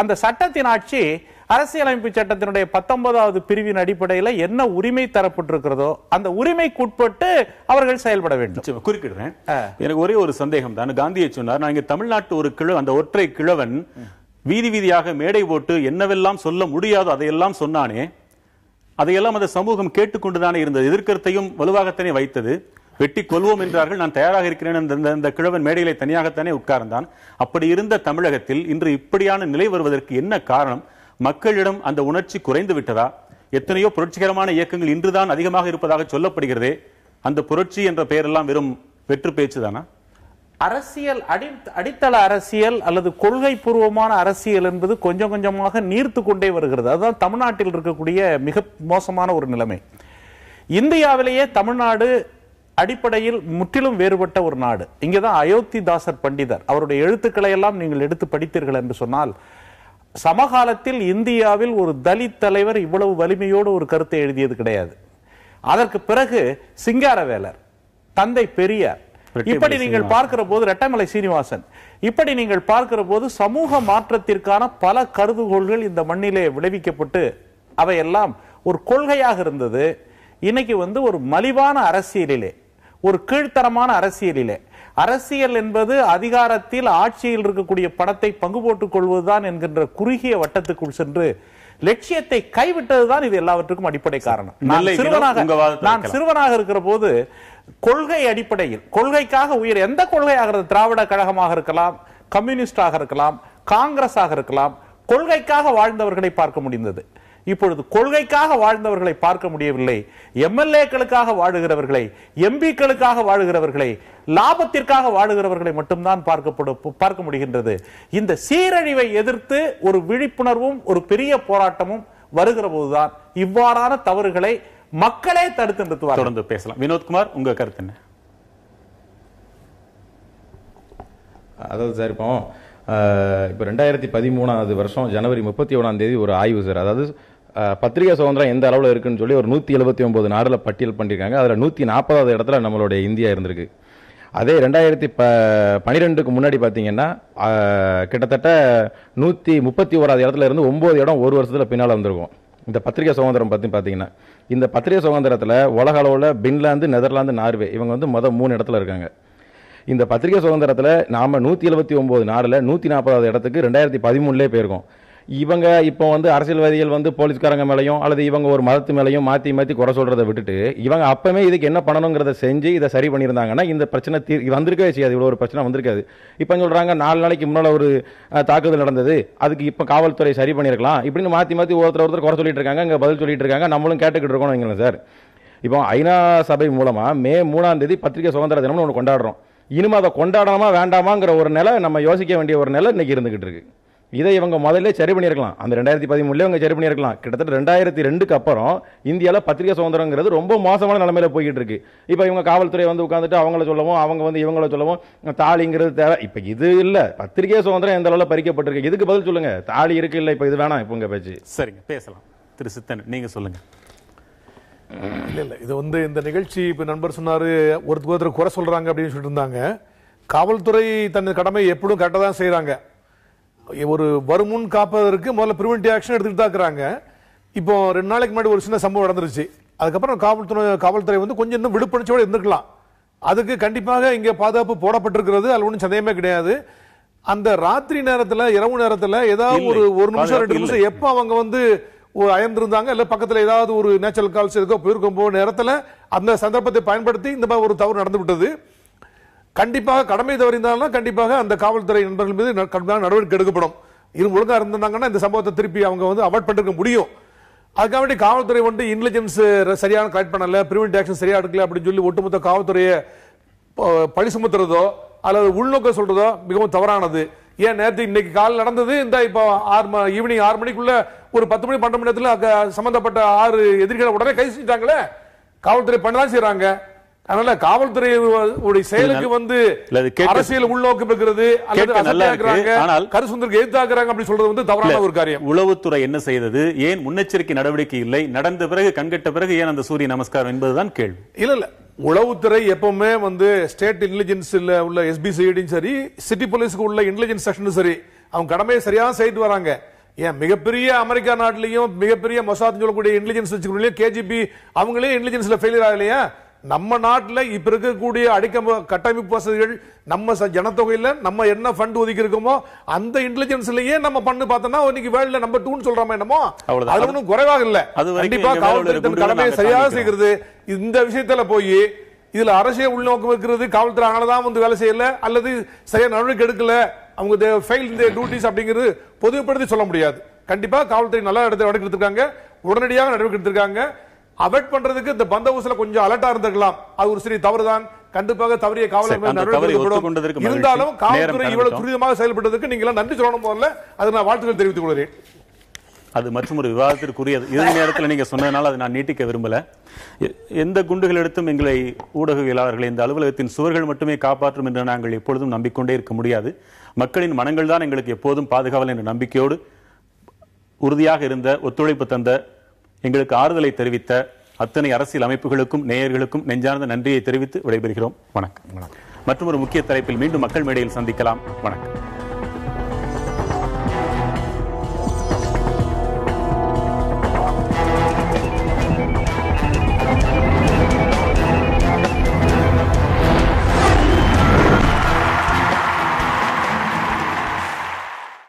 அந்த சட்டத்தின் ஆட்சி அரசியலமைப்பு சட்டத்தினுடைய 19வது பிரிவின் அடிப்படையில் என்ன உரிமை தரப்பட்டிருக்கிறதோ அந்த உரிமைக்குட்பட்டு அவர்கள் செயல்பட வேண்டும். குறிப்பிடுறேன். எனக்கு ஒரே ஒரு சந்தேகம் தான். காந்தியை சொன்னார், நான் இங்க தமிழ்நாட்டு ஒரு அந்த ஒற்றை கிழவன் வீதி வீதியாக மேடை போட்டு என்னவெல்லாம் சொல்ல முடியாதோ அதையெல்லாம் சொன்னானே, அதையெல்லாம் அந்த சமூகம் கேட்டுக்கொண்டுதானே இருந்தது. எதிர்க்கருத்தையும் வலுவாகத்தானே வைத்தது. வெட்டி கொள்வோம் என்றார்கள். நான் தயாராக இருக்கிறேன். அந்த கிழவன் மேடையிலே தனியாகத்தானே உட்கார்ந்தான். அப்படி இருந்த தமிழகத்தில் இன்று இப்படியான நிலை வருவதற்கு என்ன காரணம்? மக்களிடம் அந்த உணர்ச்சி குறைந்து விட்டதா? எத்தனையோ புரட்சிகரமான இயக்கங்கள் இன்றுதான் அதிகமாக இருப்பதாக சொல்லப்படுகிறதே, அந்த புரட்சி என்ற பெயரெல்லாம் வெறும் வெற்று பேச்சுதானா? அரசியல் அடித்தள அரசியல் அல்லது கொள்கை பூர்வமான அரசியல் என்பது கொஞ்சம் கொஞ்சமாக நீர்த்து கொண்டே வருகிறது. அதுதான் தமிழ்நாட்டில் இருக்கக்கூடிய மிக மோசமான ஒரு நிலைமை. இந்தியாவிலேயே தமிழ்நாடு அடிப்படையில் முற்றிலும் வேறுபட்ட ஒரு நாடு. இங்கேதான் அயோத்திதாசர் பண்டிதர் அவருடைய எழுத்துக்களை எல்லாம் நீங்கள் எடுத்து படித்தீர்கள் என்று சொன்னால், சமகாலத்தில் இந்தியாவில் ஒரு தலித் தலைவர் இவ்வளவு வலிமையோடு ஒரு கருத்தை எழுதியது கிடையாது. அதற்கு பிறகு சிங்காரவேலர், தந்தை பெரியார், இப்படி நீங்கள் பார்க்கிற போது ரெட்டமலை சீனிவாசன், இப்படி நீங்கள் பார்க்கிற போது சமூக மாற்றத்திற்கான பல கருதுகோள்கள் இந்த மண்ணிலே விளைவிக்கப்பட்டு அவையெல்லாம் ஒரு கொள்கையாக இருந்தது. இன்னைக்கு ஒரு மலிவான அரசியலிலே, ஒரு கீழ்த்தரமான அரசியலிலே, அரசியல் என்பது அதிகாரத்தில் ஆட்சியில் இருக்கக்கூடிய பணத்தை பங்கு போட்டுக் கொள்வதுதான் என்கின்ற குறுகிய வட்டத்துக்குள் சென்று லட்சியத்தை கைவிட்டதுதான் இது எல்லாவற்றுக்கும் அடிப்படை காரணம். நான் சிறுவனாக இருக்கிற போது கொள்கை அடிப்படையில், கொள்கைக்காக எந்த கொள்கையாக திராவிட கழகமாக இருக்கலாம், கம்யூனிஸ்டாக இருக்கலாம், காங்கிரஸாக இருக்கலாம், கொள்கைக்காக வாழ்ந்தவர்களை பார்க்க முடிந்தது. இப்பொழுது கொள்கைக்காக வாழ்ந்தவர்களை பார்க்க முடியவில்லை. எம்எல்ஏக்களுக்காக வாழுகிறவர்களை, எம்பிக்களுக்காக வாழுகிறவர்களை, லாபத்திற்காக வாழுகிறவர்களை மட்டும்தான் பார்க்க முடிகின்றது. இந்த சீரழிவை எதிர்த்து ஒரு விழிப்புணர்வும் ஒரு பெரிய போராட்டமும் வருகிற போதுதான் இவ்வாறான தவறுகளை மக்களே தடுத்து நிறுத்துவார். தொடர்ந்து பேசலாம். வினோத்குமார், உங்க கருத்து என்ன? அதாவது சார், இப்போ 2013 வருஷம் ஜனவரி 31 ஒரு ஆய்வு சார், அதாவது பத்திரிகை சுதந்திரம் எந்த அளவில் இருக்குன்னு சொல்லி ஒரு 179 நாடுல பட்டியல் பண்ணியிருக்காங்க. அதில் 140வது இடத்துல நம்மளுடைய இந்தியா இருந்திருக்கு. அதே 2012க்கு முன்னாடி பார்த்தீங்கன்னா கிட்டத்தட்ட 131வது இடத்துல இருந்து 9 இடம் ஒரு வருஷத்துல பின்னால் வந்திருக்கும். இந்த பத்திரிகை சுதந்திரம் பற்றி பார்த்தீங்கன்னா, இந்த பத்திரிகை சுதந்திரத்தில் உலக அளவில் பின்லாந்து, நெதர்லாந்து, நார்வே இவங்க மொதல் 3 இடத்துல இருக்காங்க. இந்த பத்திரிகை சுதந்திரத்தில் நாம 179 நாடுல 140வது இடத்துக்கு 2013 போயிருக்கோம். இவங்க இப்போ அரசியல்வாதிகள் போலீஸ்காரங்க மேலையும் அல்லது இவங்க ஒரு மதத்து மேலையும் மாற்றி மாற்றி குறை சொல்றதை விட்டுட்டு இவங்க அப்பவே இதுக்கு என்ன பண்ணணுங்கிறத செஞ்சு இதை சரி பண்ணியிருந்தாங்கன்னா இந்த பிரச்சனை வந்திருக்கவே செய்யாது, இவ்வளோ ஒரு பிரச்சனை வந்திருக்காது. இப்போ சொல்றாங்க 4 நாளைக்கு முன்னால் ஒரு தாக்குதல் நடந்தது, அதுக்கு இப்போ காவல்துறை சரி பண்ணியிருக்கலாம் இப்படின்னு மாற்றி மாற்றி ஒருத்தர் குறை சொல்லிட்டு இருக்காங்க, இங்கே பதில் சொல்லிட்டு இருக்காங்க, நம்மளும் கேட்டுக்கிட்டு இருக்கோம் வைங்களேன் சார். இப்போ ஐநா சபை மூலமா மே 3 பத்திரிகை சுதந்திர தினம்னு ஒன்று கொண்டாடுறோம். இனிமே அதை கொண்டாடணுமா வேண்டாமாங்கிற ஒரு நிலை நம்ம யோசிக்க வேண்டிய ஒரு நிலை இன்னைக்கு இருந்துகிட்டு இருக்கு. இதை இவங்க முதல்ல சரி பண்ணியிருக்கலாம். அந்த 2013 இவங்க சரி பண்ணியிருக்கலாம். கிட்டத்தட்ட 2002க்கு அப்புறம் இந்தியாவில் பத்திரிகை சுதந்திரங்கிறது ரொம்ப மோசமான நிலைமையில போய்கிட்டு இருக்கு. இப்போ இவங்க காவல்துறை உட்காந்துட்டு அவங்கள சொல்லவும், அவங்க இவங்கள சொல்லவும் தாலிங்கிறது தேவை. இப்போ இது இல்ல, பத்திரிகை சுதந்திரம் எந்த அளவில் பறிக்கப்பட்டிருக்கு, இதுக்கு பதில் சொல்லுங்க. தாலி இருக்கு இல்ல, இப்போ இது வேணாம், இப்போ உங்க பேச்சு. சரிங்க, பேசலாம். திரு சித்தன், நீங்க சொல்லுங்க. இல்ல இது இந்த நிகழ்ச்சி இப்ப நண்பர் சொன்னாரு, ஒருத்தர் குறை சொல்றாங்க அப்படின்னு சொல்லிட்டு இருந்தாங்க. காவல்துறை தன் கடமை எப்படும் கரெக்டா தான் செய்யறாங்க. ஒரு வருமுன் காப்பதற்கு முதல்ல பிரிவென்டிவ் ஆக்ஷன் எடுத்துட்டு தான் இருக்கிறாங்க. இப்போ 2 நாளைக்கு முன்னாடி ஒரு சின்ன சம்பவம் நடந்துருச்சு. அதுக்கப்புறம் காவல்துறை கொஞ்சம் இன்னும் விடுபணிச்சோட இருந்திருக்கலாம். அதுக்கு கண்டிப்பாக இங்க பாதுகாப்பு போடப்பட்டிருக்கிறது, அது ஒன்றும் சந்தேகமே கிடையாது. அந்த ராத்திரி நேரத்துல, இரவு நேரத்துல ஏதாவது ஒரு நிமிஷம் 2 நிமிஷம் எப்ப அவங்க அயர்ந்திருந்தாங்க, இல்ல பக்கத்துல ஏதாவது ஒரு நேச்சுரல் கால்ஸ் இருக்கோ போயிருக்கும் போது நேரத்துல அந்த சந்தர்ப்பத்தை பயன்படுத்தி இந்த மாதிரி ஒரு தவறு நடந்து விட்டது. கண்டிப்பாக கடமை தவறினாலும் கண்டிப்பாக அந்த காவல்துறை நண்பர்கள் மீது கடுமையான நடவடிக்கை எடுக்கப்படும். ஒழுங்கா இருந்தாங்கன்னா இந்த சம்பவத்தை திருப்பி அவங்க அவாய்ட் பண்ணிருக்க முடியும். அதுக்காக வேண்டி காவல்துறை இன்டெலிஜென்ஸ் சரியான கலெக்ட் பண்ணல, பிரிவென்டிவ் ஆக்ஷன் சரியா எடுக்கல அப்படின்னு சொல்லி ஒட்டுமொத்த காவல்துறையை பழி சுமத்துறதோ அல்லது உள்நோக்க சொல்றதோ மிகவும் தவறானது. ஏன் நேரத்துக்கு இன்னைக்கு காலையில் நடந்தது, இந்த இப்போ ஈவினிங் 6 மணிக்குள்ள ஒரு 10 மணி 12 மணி நேரத்தில் சம்பந்தப்பட்ட 6 எதிரிகளை உடனே கைது செஞ்சாங்களே, காவல்துறை பண்ணதான் செய்யறாங்க. அதனால காவல்துறை செயலுக்கு அரசியல் உள்நோக்கம் இருக்கிறது அல்லது கருசுந்தருக்கு எதிர்த்தாக்குறாங்க அப்படி சொல்றது தவறான ஒரு காரியம். உளவுத்துறை என்ன செய்தது, ஏன் முன்னெச்சரிக்கை நடவடிக்கை இல்லை, நடந்த பிறகு கண்கட்ட பிறகு ஏன் அந்த சூரிய நமஸ்காரம் என்பதுதான் கேள்வி. இல்ல உளவுத்துறை எப்பவுமே ஸ்டேட் இன்டெலிஜென்ஸ் உள்ள எஸ்பிசிஐடியும் சரி, சிட்டி போலீஸ்க்கு உள்ள இன்டெலிஜென்ஸ் செக்ஷனும் சரி, அவங்க கடமையை சரியா செய்து வராங்க. ஏன் மிகப்பெரிய அமெரிக்கா நாட்டிலையும் மிகப்பெரிய மொசாத் சொல்லக்கூடிய இன்டெலிஜென்ஸ் கேஜிபி அவங்களே இன்டெலிஜென்ஸ்ல ஃபெயிலியர் ஆகலையா? நம்ம நாட்டில் இப்ப இருக்கக்கூடிய கட்டமைப்பு வசதிகள், நம்ம ஜனத்தொகையில நம்ம என்ன ஃபண்ட் ஒதுக்கி இருக்கோமோ அந்த இன்டெலிஜென்ஸ்லயே நம்ம பண்ணு பார்த்தோம்னா இன்னைக்கு வேர்ல்ட்ல நம்பர் 2 சொல்றாம என்னமோ அது ஒன்றும் குறைவாக இல்ல. கண்டிப்பா காவல்துறை தன் கடமையை சரியாக செய்கிறது. இந்த விஷயத்துல போய் இதுல அரசியல் உள்நோக்கம் இருக்கிறது, காவல்துறை ஆனதான் வேலை செய்யல அல்லது சரியா நடவடிக்கை எடுக்கல, அவங்க ஃபெயில் இந்த டியூட்டிஸ் அப்படிங்கிறது பொதுப்படுத்தி சொல்ல முடியாது. கண்டிப்பா காவல்துறை நல்ல இடத்துல நடவடிக்கை எடுத்திருக்காங்க, உடனடியாக நடவடிக்கை எடுத்திருக்காங்க. அவாய்ட் பண்றதுக்கு இந்த பந்தோபஸ்துல கொஞ்சம் அலர்ட்டா இருந்திருக்கலாம், அது ஒரு சிறிய தவறுதான். கண்டிப்பாக தவறிய காவலர் இருந்தாலும் காவல்துறை இவ்வளவு துரிதமாக செயல்பட்டதற்கு நீங்க நன்றி சொல்லணும் போல, அது நான் வாழ்த்துக்கள் தெரிவித்துக் கொள்கிறேன். அது மற்றும் ஒரு விவாதத்திற்குரியது. இதே நேரத்தில் நீங்க சொன்னதுனால அதை நான் நீட்டிக்க விரும்பல. எந்த குண்டுகள் எடுத்தும் எங்களை ஊடகவியலாளர்களை இந்த அலுவலகத்தின் சுவர்கள் மட்டுமே காப்பாற்றும் என்று நாங்கள் எப்பொழுதும் நம்பிக்கொண்டே இருக்க முடியாது. மக்களின் மனங்கள் தான் எங்களுக்கு எப்போதும் பாதுகாவல் என்ற நம்பிக்கையோடு உறுதியாக இருந்த, ஒத்துழைப்பு தந்த, எங்களுக்கு ஆறுதலை தெரிவித்த அத்தனை அரசியல் அமைப்புகளுக்கும் நேயர்களுக்கும் நெஞ்சார்ந்த நன்றியை தெரிவித்து விடைபெறுகிறோம். வணக்கம். மற்றும் ஒரு முக்கிய தலைப்பில் மீண்டும் மக்கள் மேடையில் சந்திக்கலாம். வணக்கம்.